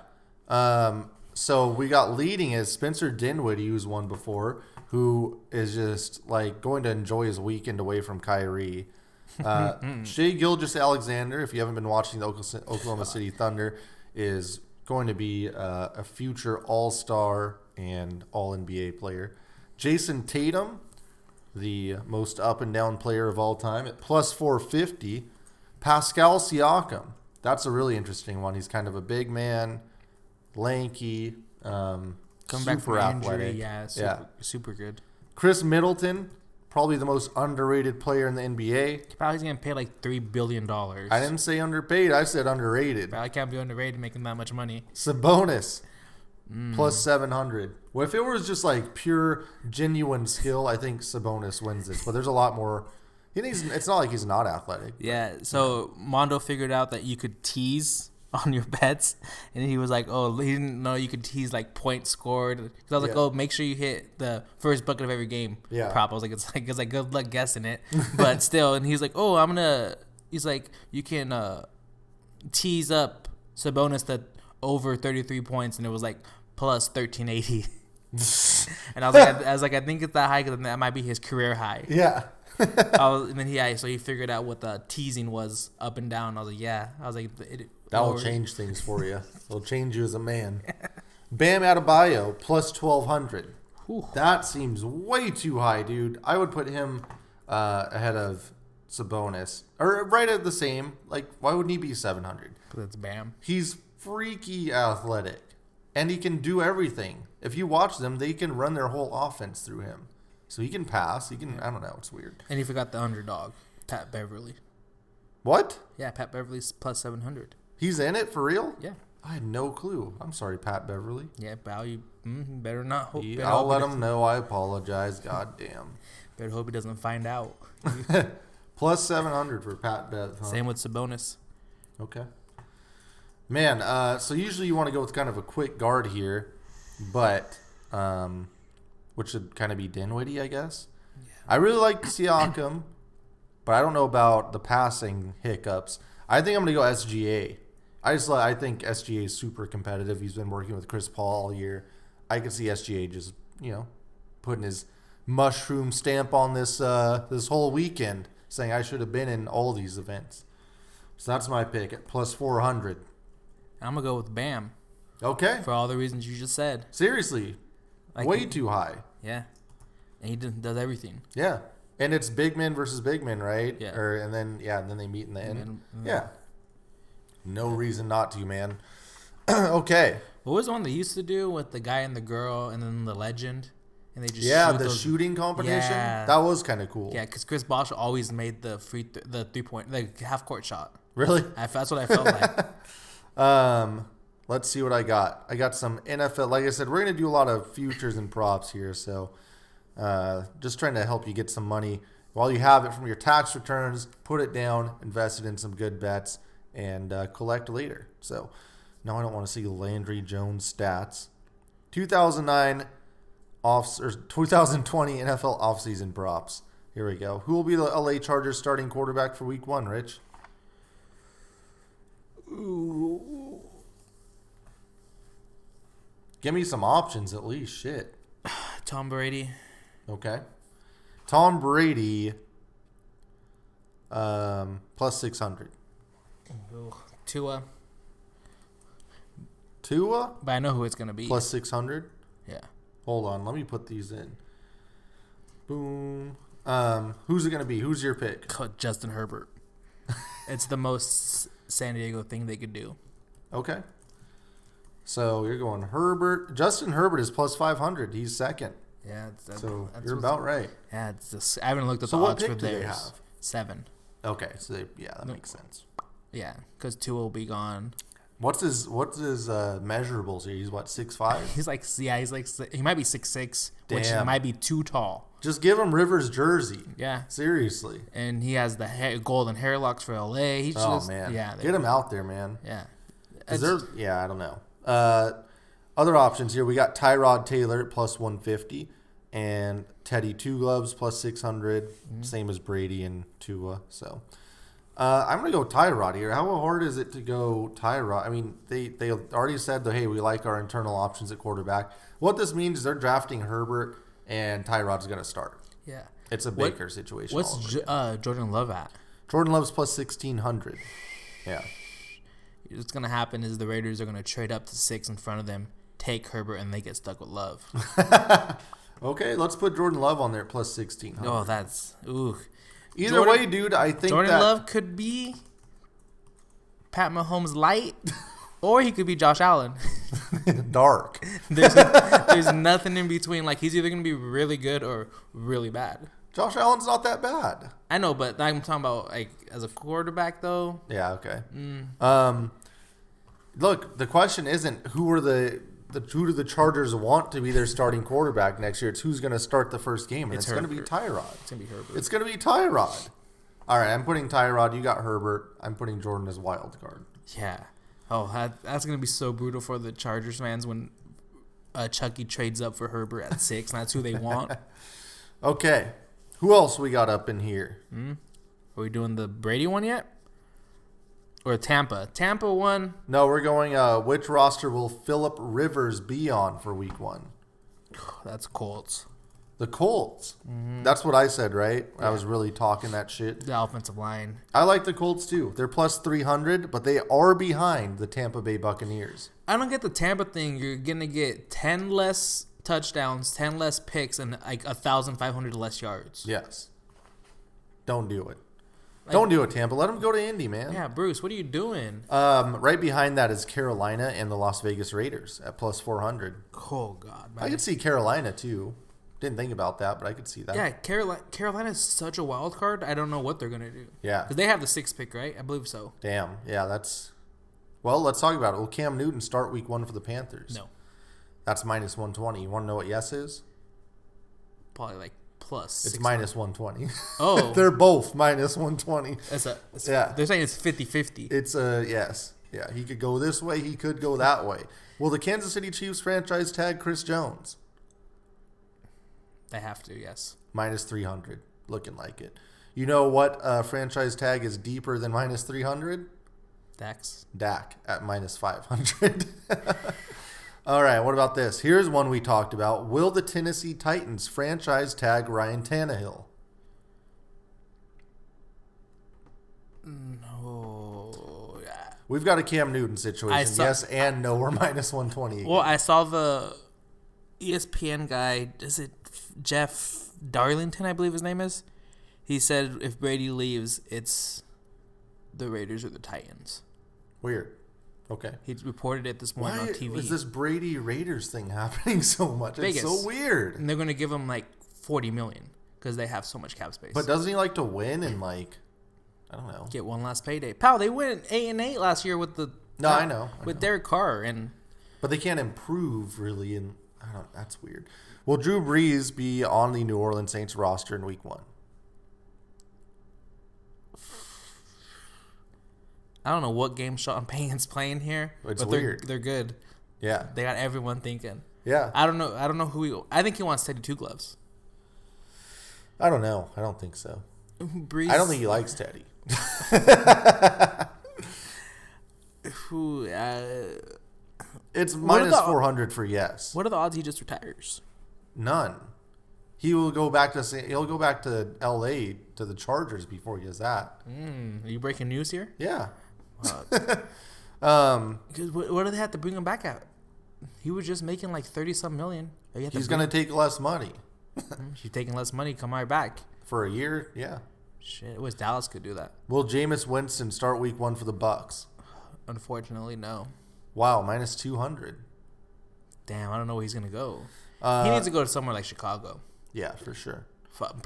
So we got leading is Spencer Dinwiddie, who's won before, who is just like going to enjoy his weekend away from Kyrie. Shai Gilgeous-Alexander, if you haven't been watching the Oklahoma City Thunder, is going to be a future All-Star and All-NBA player. Jason Tatum, the most up-and-down player of all time, at plus 450. Pascal Siakam, that's a really interesting one. He's kind of a big man, lanky, coming back from athletic. Injury, super good. Chris Middleton, probably the most underrated player in the NBA. He's probably going to pay like $3 billion. I didn't say underpaid. I said underrated. Probably can't be underrated making that much money. Sabonis, plus 700. Well, if it was just like pure, genuine skill, I think Sabonis wins this. But there's a lot more. It's not like he's not athletic. Yeah, so Mondo figured out that you could tease on your bets, and he was like, oh, he didn't know you could tease like points scored. Because I was like, oh, make sure you hit the first bucket of every game prop. I was like, it's like good luck guessing it. But still, and he's like, oh, he's like, you can tease up Sabonis that over 33 points, and it was like plus 1380. And I was like, I think it's that high because that might be his career high. Yeah. And then he figured out what the teasing was up and down. I was like, that will change things for you. It'll change you as a man. Bam Adebayo plus 1,200. That seems way too high, dude. I would put him ahead of Sabonis, or right at the same. Like, why wouldn't he be 700? Because it's Bam. He's freaky athletic, and he can do everything. If you watch them, they can run their whole offense through him. So he can pass. He can. I don't know. It's weird. And you forgot the underdog, Pat Beverly. What? Yeah, Pat Beverly's plus 700. He's in it for real? Yeah. I had no clue. I'm sorry, Pat Beverly. Yeah, Bow, you better not hope. I'll let him know. I apologize. God damn. Better hope he doesn't find out. Plus 700 for Pat Bev. Huh? Same with Sabonis. Okay. Man, so usually you want to go with kind of a quick guard here, but which should kind of be Dinwiddie, I guess. Yeah. I really like Siakam, but I don't know about the passing hiccups. I think I'm going to go SGA. I think SGA is super competitive. He's been working with Chris Paul all year. I could see SGA just, putting his mushroom stamp on this this whole weekend, saying I should have been in all these events. So that's my pick at plus 400. I'm going to go with Bam. Okay. For all the reasons you just said. Seriously. Way too high. Yeah. And he does everything. Yeah. And it's big men versus big men, right? Yeah. And then they meet in the end. Yeah. No reason not to, man. Okay. What was the one they used to do with the guy and the girl and then the legend? And they just shooting competition. Yeah. That was kind of cool. Yeah, because Chris Bosh always made the 3-point, like half court shot. Really? That's what I felt like. Let's see what I got. I got some NFL. Like I said, we're going to do a lot of futures and props here. So just trying to help you get some money while you have it from your tax returns. Put it down, invest it in some good bets, and collect later. So now I don't want to see Landry Jones stats. 2020 NFL offseason props. Here we go. Who will be the LA Chargers starting quarterback for week 1, Rich? Ooh. Give me some options at least. Shit. Tom Brady. Okay. Tom Brady plus 600. Ooh. Tua. But I know who it's going to be. Plus 600? Yeah. Hold on. Let me put these in. Boom. Who's it going to be? Who's your pick? Justin Herbert. It's the most San Diego thing they could do. Okay. So you're going Herbert. Justin Herbert is plus 500. He's second. Yeah. So you're about right. Yeah. I haven't looked at the odds for theirs. So what pick do they have? 7. Okay. So that makes sense. Yeah. Because 2 will be gone. What's his measurables here? He's what, 6'5"? He's like he might be 6'6", which might be too tall. Just give him Rivers' jersey. Yeah, seriously. And he has the golden hair locks for LA. He's man, get him out there, man. Yeah, I don't know. Other options here, we got Tyrod Taylor at plus 150 and Teddy Two Gloves plus 600, same as Brady and Tua. So. I'm going to go Tyrod here. How hard is it to go Tyrod? I mean, they already said that, hey, we like our internal options at quarterback. What this means is they're drafting Herbert and Tyrod's going to start. Yeah. It's a Baker situation. What's Jordan Love at? Jordan Love's plus 1,600. Yeah. What's going to happen is the Raiders are going to trade up to 6 in front of them, take Herbert, and they get stuck with Love. Okay, let's put Jordan Love on there at plus 1,600. Oh, that's... Ooh. Either way, dude, I think Jordan Love could be Pat Mahomes light, or he could be Josh Allen. Dark. There's nothing in between. Like, he's either going to be really good or really bad. Josh Allen's not that bad. I know, but I'm talking about, like, as a quarterback, though. Yeah, okay. Look, the question isn't who do the Chargers want to be their starting quarterback next year. It's who's going to start the first game, and it's going to be Tyrod. It's going to be Herbert. It's going to be Tyrod. All right, I'm putting Tyrod. You got Herbert. I'm putting Jordan as wild card. Yeah. Oh, that's going to be so brutal for the Chargers fans when Chucky trades up for Herbert at 6. And that's who they want. Okay. Who else we got up in here? Are we doing the Brady one yet? Or Tampa? Tampa one? No, we're going, which roster will Phillip Rivers be on for week 1? That's Colts. The Colts. Mm-hmm. That's what I said, right? Yeah. I was really talking that shit. The offensive line. I like the Colts, too. They're plus 300, but they are behind the Tampa Bay Buccaneers. I don't get the Tampa thing. You're going to get 10 less touchdowns, 10 less picks, and like 1,500 less yards. Yes. Don't do it. Don't do it, Tampa. Let them go to Indy, man. Yeah, Bruce, what are you doing? Right behind that is Carolina and the Las Vegas Raiders at plus 400. Oh, God, man. I could see Carolina, too. Didn't think about that, but I could see that. Yeah, Carolina is such a wild card. I don't know what they're going to do. Yeah. Because they have the 6th pick, right? I believe so. Damn. Yeah, that's Well, let's talk about it. Will Cam Newton start week 1 for the Panthers? No. That's minus 120. You want to know what yes is? Probably like plus. It's 60. minus 120. Oh. They're both minus 120. Yeah. They're saying it's 50-50. It's a yes. Yeah, he could go this way. He could go that way. Will the Kansas City Chiefs franchise tag Chris Jones? They have to, yes. Minus 300. Looking like it. You know what franchise tag is deeper than minus 300? Dak at minus 500. All right, what about this? Here's one we talked about. Will the Tennessee Titans franchise tag Ryan Tannehill? No. We've got a Cam Newton situation. Yes and no. We're minus 120 again. Well, I saw the ESPN guy. Is it Jeff Darlington, I believe his name is? He said if Brady leaves, it's the Raiders or the Titans. Weird. Okay. He reported it this morning on TV. Why is this Brady Raiders thing happening so much? Vegas. It's so weird. And they're going to give him like $40 million because they have so much cap space. But doesn't he like to win and like, I don't know. Get one last payday. Pal, they went 8-8 last year with the... No, I know. With Derek Carr. But they can't improve really. And I don't. That's weird. Will Drew Brees be on the New Orleans Saints roster in week 1? I don't know what game Sean Payton's playing here. It's but weird. They're good. Yeah. They got everyone thinking. Yeah. I don't know who he... I think he wants Teddy Two Gloves. I don't know. I don't think so. Brees, I don't think he likes Teddy. Who... It's minus 400 for yes. What are the odds he just retires? None. He'll go back to L.A. to the Chargers before he does that. Are you breaking news here? Yeah. Because what do they have to bring him back at? He was just making like 30-some million. He's going to take less money. He's taking less money, come right back. For a year, yeah. Shit, it was Dallas could do that. Will Jameis Winston start week 1 for the Bucks? Unfortunately, no. Wow, minus 200. Damn, I don't know where he's going to go. He needs to go to somewhere like Chicago. Yeah, for sure.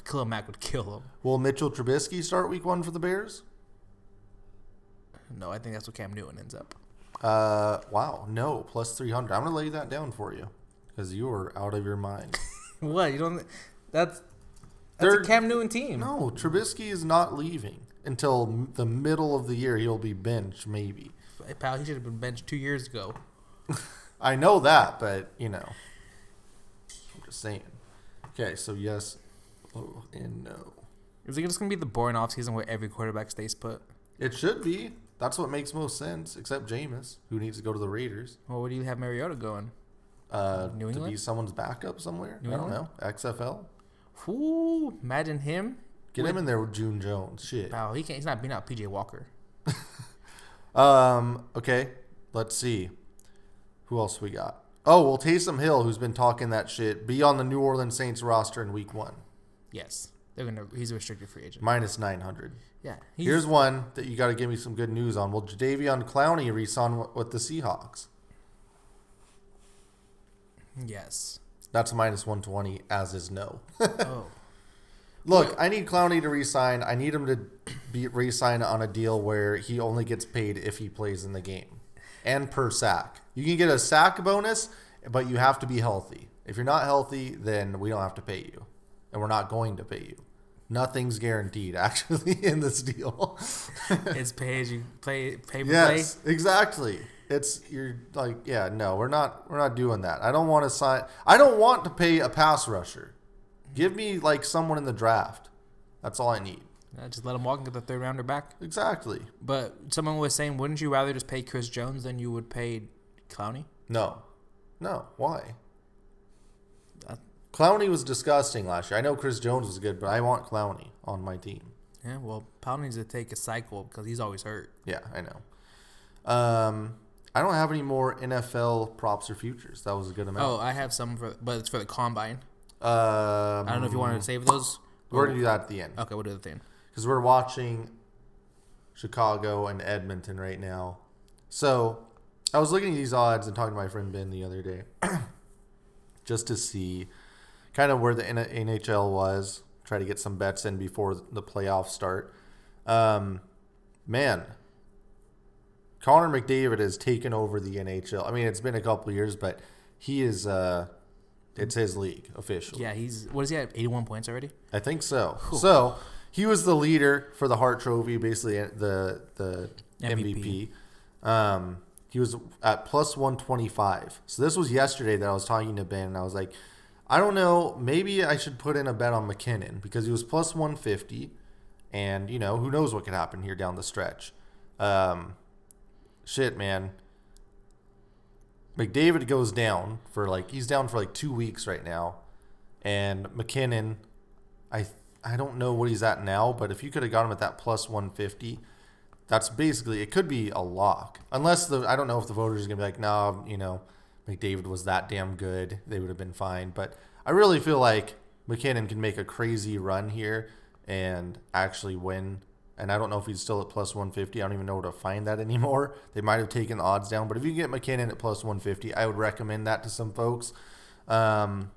Khalil Mack would kill him. Will Mitchell Trubisky start week 1 for the Bears? No, I think that's what Cam Newton ends up. Wow, no, plus 300. I'm going to lay that down for you because you are out of your mind. What? You don't... That's a Cam Newton team. No, Trubisky is not leaving until the middle of the year. He'll be benched, maybe. Hey, pal, he should have been benched 2 years ago. I know that, but, I'm just saying. Okay, so yes, and no. Is it just going to be the boring offseason where every quarterback stays put? It should be. That's what makes most sense, except Jameis, who needs to go to the Raiders. Well, where do you have Mariota going? New England? To be someone's backup somewhere? I don't know. XFL? Ooh, imagine him. Get him in there with June Jones. Shit. Pal, he's not being out PJ Walker. Okay, let's see. Who else we got? Oh, well, Taysom Hill, who's been talking that shit, be on the New Orleans Saints roster in week 1. Yes. He's a restricted free agent. Minus 900. Yeah. Here's one that you got to give me some good news on. Will Jadeveon Clowney re-sign with the Seahawks? Yes. That's minus 120, as is no. Oh. Look, I need Clowney to re-sign. I need him to re-sign on a deal where he only gets paid if he plays in the game. And per sack. You can get a sack bonus, but you have to be healthy. If you're not healthy, then we don't have to pay you. And we're not going to pay you. Nothing's guaranteed, actually, in this deal. It's pay as you play, pay per yes, play. Exactly. We're not doing that. I don't want to pay a pass rusher. Give me like someone in the draft. That's all I need. Just let him walk and get the third rounder back. Exactly. But someone was saying, wouldn't you rather just pay Chris Jones than you would pay Clowney? No. Why? Clowney was disgusting last year. I know Chris Jones was good, but I want Clowney on my team. Yeah, well, Powell needs to take a cycle because he's always hurt. Yeah, I know. I don't have any more NFL props or futures. That was a good amount. Oh, I have some, but it's for the combine. I don't know if you wanted to save those. We're going to do that at the end. Okay, we'll do it at the end. Because we're watching Chicago and Edmonton right now. So I was looking at these odds and talking to my friend Ben the other day just to see kind of where the NHL was, try to get some bets in before the playoffs start. Man, Connor McDavid has taken over the NHL. I mean, it's been a couple of years, but he is. It's his league officially. Yeah, what is he at? 81 points already? I think so. Whew. So he was the leader for the Hart Trophy, basically the MVP. He was at plus 125. So this was yesterday that I was talking to Ben, and I was like, I don't know, maybe I should put in a bet on McKinnon because he was plus 150, and who knows what could happen here down the stretch. Shit, man. McDavid goes down he's down for 2 weeks right now, and McKinnon, I don't know what he's at now, but if you could have got him at that plus 150, that's basically, it could be a lock. Unless I don't know if the voters are gonna be like, no, McDavid was that damn good, they would have been fine. But I really feel like McKinnon can make a crazy run here and actually win. And I don't know if he's still at plus 150. I don't even know where to find that anymore. They might have taken the odds down. But if you can get McKinnon at plus 150, I would recommend that to some folks. And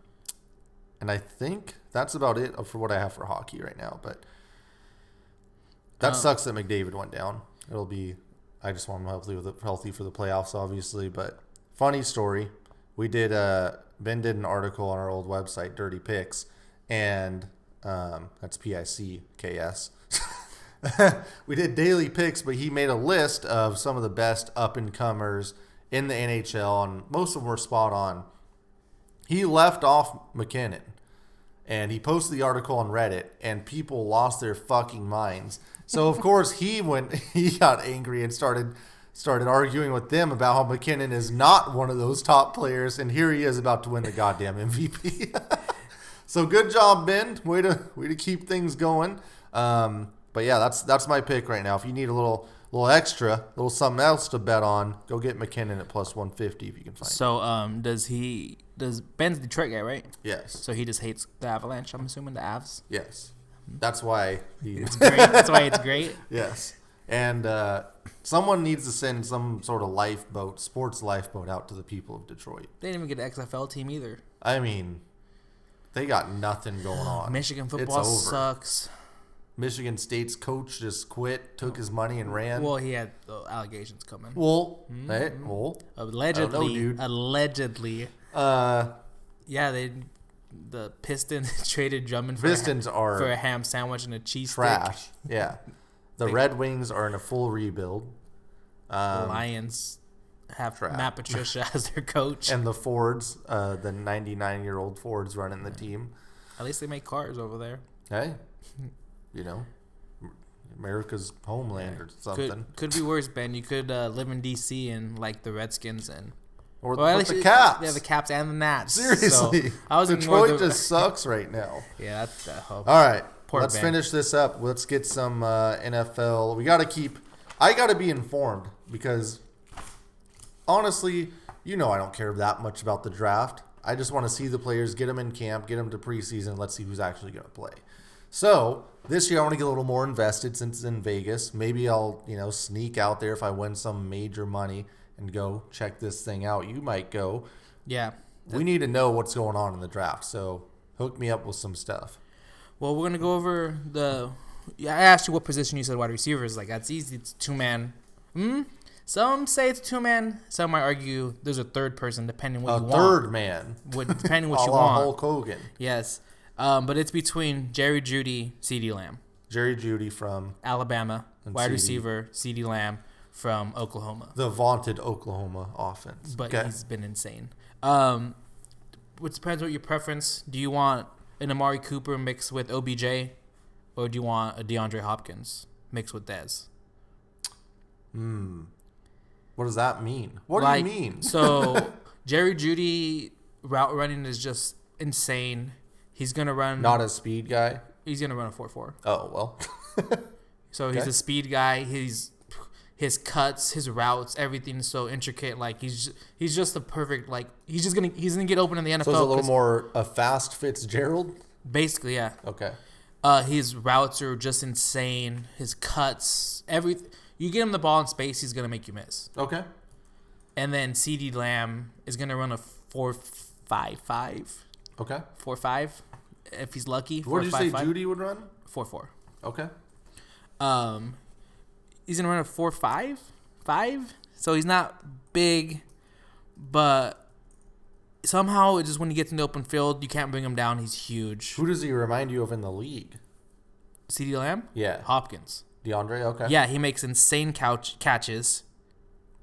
I think that's about it for what I have for hockey right now. But that sucks that McDavid went down. I just want him healthy for the playoffs, obviously. But funny story. Ben did an article on our old website, Dirty Picks. And that's PICKS. We did daily picks, but he made a list of some of the best up-and-comers in the NHL, and most of them were spot on. He left off McKinnon, and he posted the article on Reddit, and people lost their fucking minds. So, of course, he got angry and started arguing with them about how McKinnon is not one of those top players, and here he is about to win the goddamn MVP. So, good job, Ben. Way to keep things going. But yeah, that's my pick right now. If you need a little extra, little something else to bet on, go get McKinnon at plus 150 if you can find it. So, does Ben's a Detroit guy, right? Yes. So he just hates the Avalanche, I'm assuming, the Avs? Yes. That's why it's great. That's why it's great. Yes. And someone needs to send some sort of sports lifeboat out to the people of Detroit. They didn't even get an XFL team either. I mean, they got nothing going on. Michigan football sucks. Michigan State's coach just quit, took his money, and ran. Well, he had allegations coming. Allegedly. Yeah, the Pistons traded Drummond for a ham sandwich and a cheese trash. Stick. Yeah, the Red Wings are in a full rebuild. The Lions have Matt Patricia as their coach, and the Fords, the 99-year-old Fords running the team. At least they make cars over there. Hey. America's homeland or something. Could be worse, Ben. You could live in D.C. and like the Redskins or the Caps. Yeah, the Caps and the Nats. Seriously, so Detroit just sucks right now. Yeah, that's all right. Let's finish this up. Let's get some NFL. I got to be informed because honestly, I don't care that much about the draft. I just want to see the players, get them in camp, get them to preseason. Let's see who's actually going to play. So this year I want to get a little more invested since it's in Vegas. Maybe I'll, sneak out there if I win some major money and go check this thing out. You might go. Yeah. We need to know what's going on in the draft. So hook me up with some stuff. Well, we're going to go over I asked you what position you said wide receivers. Like, that's easy. It's two-man. Some say it's two-man. Some might argue there's a third person depending what you want. A third man. Depending what you want. Hulk Hogan. Yes. But it's between Jerry Jeudy, CeeDee Lamb. Jerry Jeudy from Alabama, wide receiver, CeeDee Lamb from Oklahoma. The vaunted Oklahoma offense. But he's been insane. Which depends on your preference. Do you want an Amari Cooper mixed with OBJ, or do you want a DeAndre Hopkins mixed with Dez? What does that mean? What do you mean? So Jerry Jeudy route running is just insane. He's going to run... Not a speed guy? He's going to run a 4.4. Oh, well. So he's a speed guy. His cuts, his routes, everything's so intricate. Like, he's just the perfect... Like, he's going to get open in the NFL. So it's a little more a fast Fitzgerald? Basically, yeah. Okay. His routes are just insane. His cuts, everything. You get him the ball in space, he's going to make you miss. Okay. And then CeeDee Lamb is going to run a 4.55. Okay. 4.5, if he's lucky. What did you say Jeudy would run? 4.4. Okay. He's gonna run a 4.5, 5'5", so he's not big, but somehow it's just when he gets in the open field, you can't bring him down. He's huge. Who does he remind you of in the league? CeeDee Lamb? Yeah. Hopkins. DeAndre? Okay. Yeah, he makes insane catches.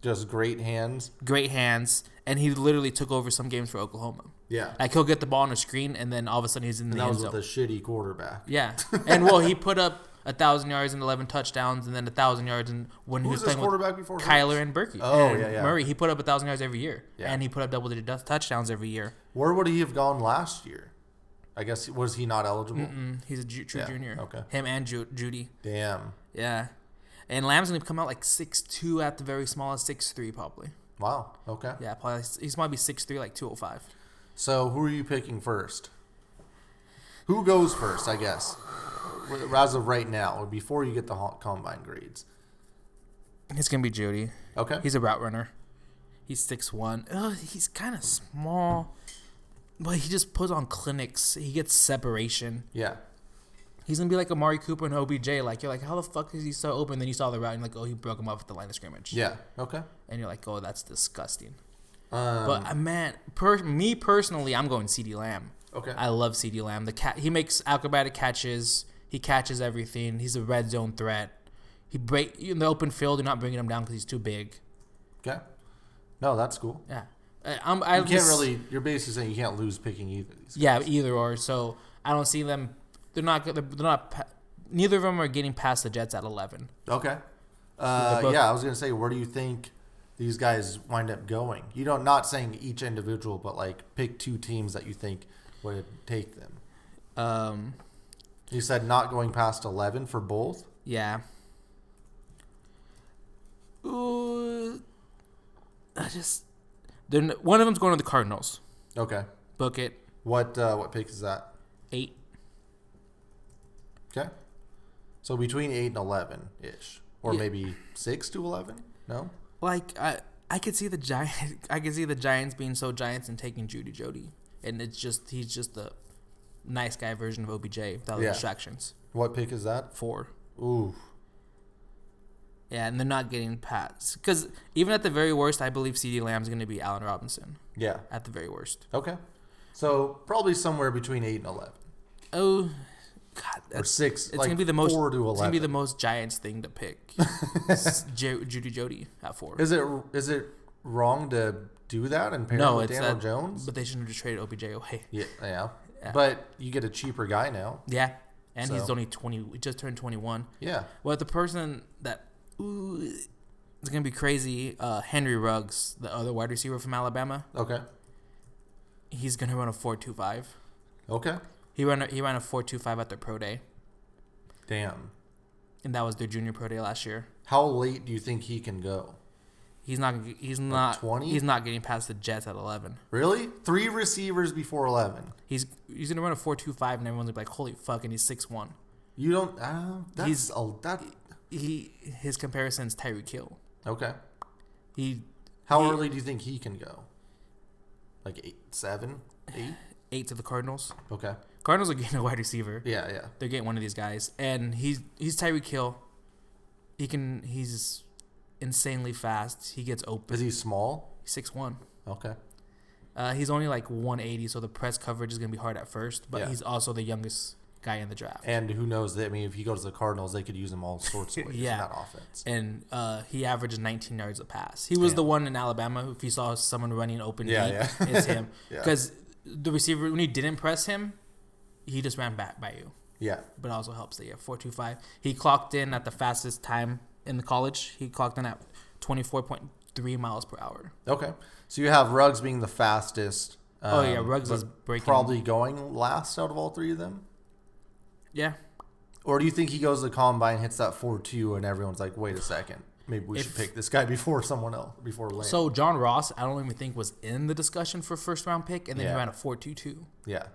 Just great hands. Great hands. And he literally took over some games for Oklahoma. Yeah. Like, he'll get the ball on a screen, and then all of a sudden he's in the end zone. That was with a shitty quarterback. Yeah. And, well, he put up 1,000 yards and 11 touchdowns, and then 1,000 yards when he was playing quarterback with before Kyler and Berkey. Oh, and yeah. Murray, he put up 1,000 yards every year. Yeah. And he put up double-digit touchdowns every year. Where would he have gone last year? I guess, was he not eligible? He's a true junior. Okay. Him and Judy. Damn. Yeah. And Lamb's going to come out like 6'2" at the very smallest, 6'3" probably. Wow. Okay. Yeah, probably. He's might be 6'3", like 205. So, who are you picking first? Who goes first, I guess, as of right now, before you get the combine grades? It's going to be Judy. Okay. He's a route runner. He's 6'1". He's kind of small, but he just puts on clinics. He gets separation. Yeah. He's going to be like Amari Cooper and OBJ. Like, you're like, how the fuck is he so open? Then you saw the route, and you're like, oh, he broke him up at the line of scrimmage. Yeah. Okay. And you're like, oh, that's disgusting. But, man, me personally, I'm going CeeDee Lamb. Okay. I love CeeDee Lamb. He makes acrobatic catches. He catches everything. He's a red zone threat. In the open field, you're not bringing him down because he's too big. Okay. No, that's cool. Yeah. You're basically saying you can't lose picking either of these guys. Yeah, either or. So I don't see them. Neither of them are getting past the Jets at 11. Okay. I was going to say, where do you think these guys wind up going? Not saying each individual, but like pick two teams that you think would take them. You said not going past 11 for both? Yeah. Ooh. One of them's going to the Cardinals. Okay. Book it. What pick is that? 8. Okay. So between 8 and 11-ish. Or maybe 6 to 11? No? Like, I could see the Giants being so Giants and taking Jody. And he's just the nice guy version of OBJ without the distractions. What pick is that? 4. Ooh. Yeah, and they're not getting past. Because even at the very worst, I believe CeeDee Lamb's going to be Allen Robinson. Yeah. At the very worst. Okay. So probably somewhere between 8 and 11. Oh, God. Or 6. It's gonna be the most 4 to 11. It's gonna be the most Giants thing to pick. Jody at 4. Is it wrong to do that and pair him with Daniel Jones? But they shouldn't have traded OBJ away. Yeah. But you get a cheaper guy now. Yeah, and he's only 20. He just turned 21. Yeah. Well, the person that it's gonna be crazy. Henry Ruggs, the other wide receiver from Alabama. Okay. He's gonna run a 4.25. Okay. He ran a 4.25 at their pro day. Damn. And that was their junior pro day last year. How late do you think he can go? He's not. Like 20? He's not getting past the Jets at 11. Really? 3 receivers before 11. He's gonna run a 4.25, and everyone's gonna be like, "Holy fuck!" And he's 6'1". You don't. His comparison's Tyreek Hill. Okay. How early do you think he can go? Like 8, 7, 8? 8 to the Cardinals. Okay. Cardinals are getting a wide receiver. Yeah. They're getting one of these guys, and he's Tyreek Hill. He's insanely fast. He gets open. Is he small? He's 6'1". Okay. He's only like 180, so the press coverage is gonna be hard at first. But he's also the youngest guy in the draft. And who knows? I mean, if he goes to the Cardinals, they could use him all sorts of ways in that offense. And he averages 19 yards a pass. He was the one in Alabama. If you saw someone running open deep, it's him. Because the receiver, when you didn't press him, he just ran back by you. Yeah. But it also helps that 4.25. He clocked in at the fastest time in the college. He clocked in at 24.3 miles per hour. Okay. So you have Ruggs being the fastest. Ruggs is breaking. Probably going last out of all 3 of them? Yeah. Or do you think he goes to the combine, hits that 4.2, and everyone's like, wait a second, maybe we should pick this guy before someone else, before Lane? So John Ross, I don't even think was in the discussion for first round pick, and then he ran a 4.22. Yeah.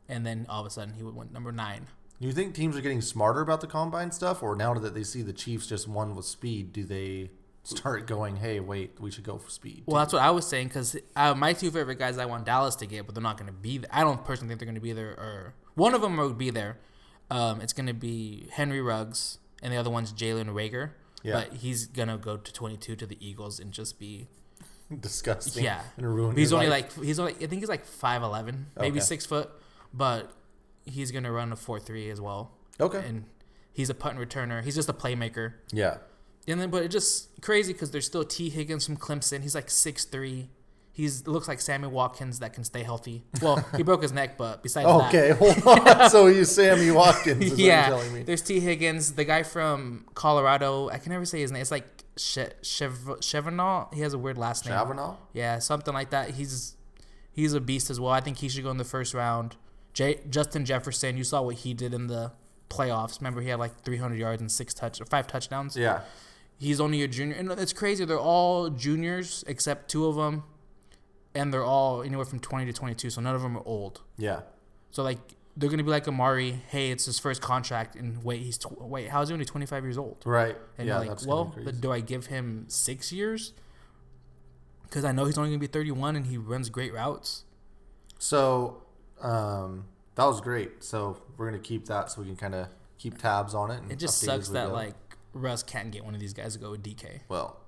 And then all of a sudden he went number 9. Do you think teams are getting smarter about the combine stuff, or now that they see the Chiefs just won with speed, do they start going, hey, wait, we should go for speed? Well, that's what I was saying, because my 2 favorite guys I want Dallas to get, but they're not going to be there. I don't personally think they're going to be there, or one of them would be there. It's going to be Henry Ruggs, and the other one's Jalen Reagor. Yeah. But he's gonna go to 22 to the Eagles and just be disgusting. Yeah. And ruin He's your only life. I think he's like 5'11", maybe Okay. 6 foot, but he's gonna run a 4.3 as well. Okay. And he's a punt returner. He's just a playmaker. Yeah. And then, but it's just crazy because there's still T. Higgins from Clemson. He's like 6'3". Looks like Sammy Watkins that can stay healthy. Well, he broke his neck, but besides that. Okay, hold on. So he's Sammy Watkins, is what you're telling me. There's T. Higgins, the guy from Colorado. I can never say his name. It's like Chevenot. He has a weird last name. Chavanel? Yeah, something like that. He's a beast as well. I think he should go in the first round. Justin Jefferson, you saw what he did in the playoffs. Remember, he had like 300 yards and 5 touchdowns. Yeah. He's only a junior. And it's crazy. They're all juniors except 2 of them. And they're all anywhere from 20 to 22, so none of them are old. Yeah. So, like, they're going to be like Amari. Hey, it's his first contract. And how's he only 25 years old? Right. And yeah, you're like, well, but do I give him 6 years? Because I know he's only going to be 31 and he runs great routes. So, that was great. So, we're going to keep that so we can kind of keep tabs on it. And it just update sucks as we that, go. like, Russ can't get one of these guys to go with DK. Well,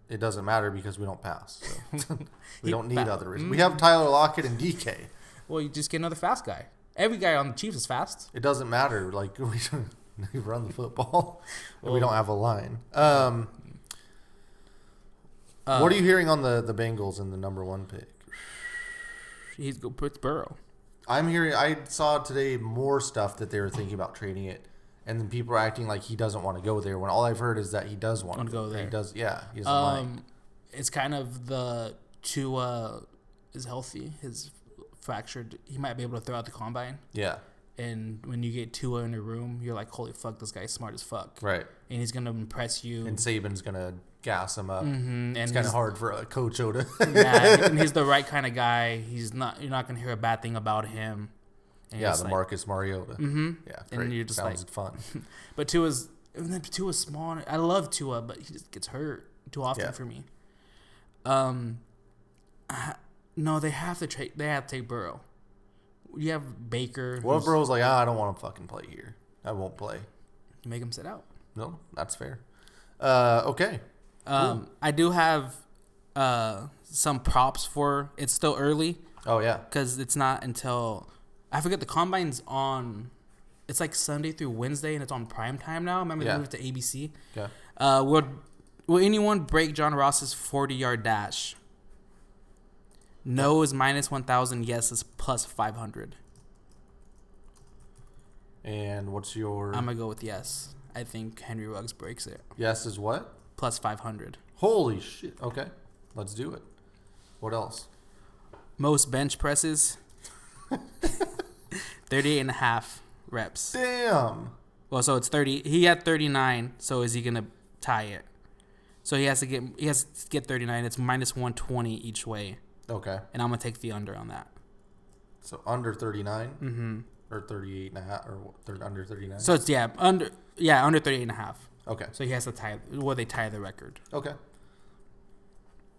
it doesn't matter because we don't pass. So. We don't need other reasons. Mm-hmm. We have Tyler Lockett and DK. Well, you just get another fast guy. Every guy on the Chiefs is fast. It doesn't matter. Like, we run the football. And we don't have a line. What are you hearing on the Bengals and the number 1 pick? He's go put Burrow. I'm hearing. I saw today more stuff that they were thinking about trading it, and then people are acting like he doesn't want to go there. When all I've heard is that he does want to go there. He does. Yeah, he doesn't mind. It's kind of the Tua is healthy. His fractured. He might be able to throw out the combine. Yeah. And when you get Tua in a room, you're like, holy fuck, this guy's smart as fuck. Right. And he's gonna impress you. And Saban's gonna gas him up. Mm-hmm. It's kind of hard for a Coach Oda. Yeah, and he's the right kind of guy. You're not gonna hear a bad thing about him. And yeah, the like, Marcus Mariota. Mm-hmm. Yeah, great. And you're just sounds like fun. But Tua's small. I love Tua, but he just gets hurt too often for me. No, they have to trade. They have to take Burrow. You have Baker. What if Burrow's like, I don't want to fucking play here. I won't play. Make him sit out. No, that's fair. Okay. Cool. I do have some props for. It's still early. Oh yeah. Because it's not until I forget the combine's on. It's like Sunday through Wednesday, and it's on prime time now. Remember they moved to ABC. Okay. Will anyone break John Ross's 40-yard dash? No is minus 1,000. Yes is plus 500. And what's your? I'm gonna go with yes. I think Henry Ruggs breaks it. Yes is what? Plus 500. Holy shit! Okay, let's do it. What else? Most bench presses. 38.5 reps. Damn. Well, so it's 30. He had 39. So is he gonna tie it? So he has to get 39. It's minus 120 each way. Okay. And I'm gonna take the under on that. So under 39. Mm-hmm. Or 38.5, or under 39. So it's under 38.5. Okay. So he has to tie. Well, they tie the record. Okay.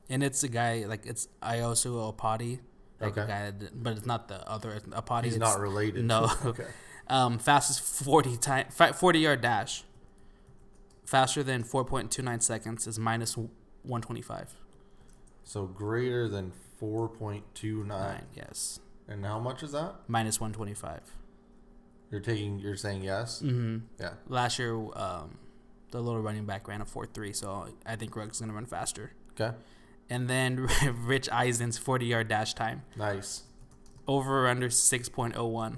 And it's a guy like it's Iosu Opati. Like okay. a guy, but it's not the other Opati. He's not related. No. Okay. Fastest 40-yard dash. Faster than 4.29 seconds is minus 125. So greater than 4.29. Yes. And how much is that? Minus 125. You're saying yes? Mm-hmm. Yeah. Last year, the little running back ran a 4.3, so I think Ruggs is going to run faster. Okay. And then Rich Eisen's 40-yard dash time. Nice. Over or under 6.01.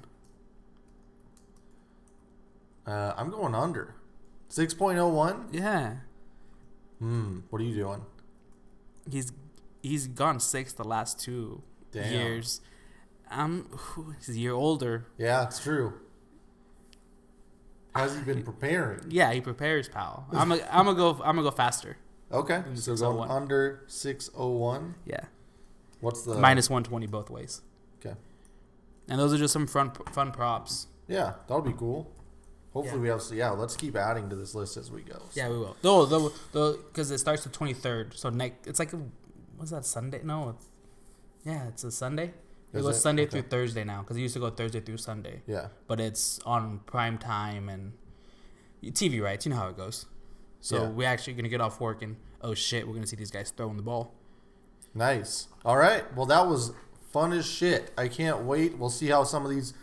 I'm going under. 6.01? Yeah. What are you doing? He's gone 6 the last 2 years. He's a year older. Yeah, it's true. Has he been preparing? Yeah, he prepares, pal. I'm gonna go faster. Okay, so going under 6.01. Yeah. What's the minus 120 both ways? Okay. And those are just some fun props. Yeah, that'll be cool. Hopefully we have. Yeah, let's keep adding to this list as we go. So. Yeah, we will. Though, because it starts the 23rd. So it's like what's that Sunday? No, it's a Sunday. It goes Sunday through Thursday now because it used to go Thursday through Sunday. Yeah. But it's on prime time and TV rights. You know how it goes. So Yeah. we're actually going to get off work and, oh, shit, we're going to see these guys throwing the ball. Nice. All right. Well, that was fun as shit. I can't wait. We'll see how some of these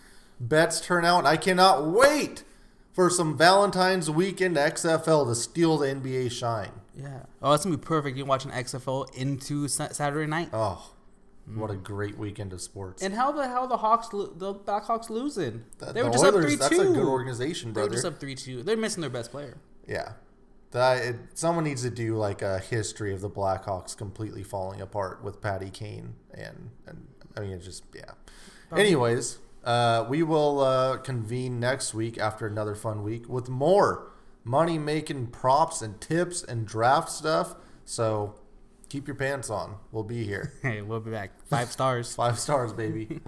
bets turn out. And I cannot wait for some Valentine's weekend XFL to steal the NBA shine. Yeah. Oh, that's going to be perfect. You're watching XFL into Saturday night. Oh, what a great weekend of sports. And how the hell the Blackhawks losing? They were The just Oilers, up 3-2. That's a good organization, They were brother. just up 3-2. They're missing their best player. Yeah. Someone needs to do like a history of the Blackhawks completely falling apart with Patty Kane. And I mean, it's just, yeah. Anyways, we will convene next week after another fun week with more money-making props and tips and draft stuff. So keep your pants on. We'll be here. Hey, we'll be back. 5 stars. 5 stars, baby.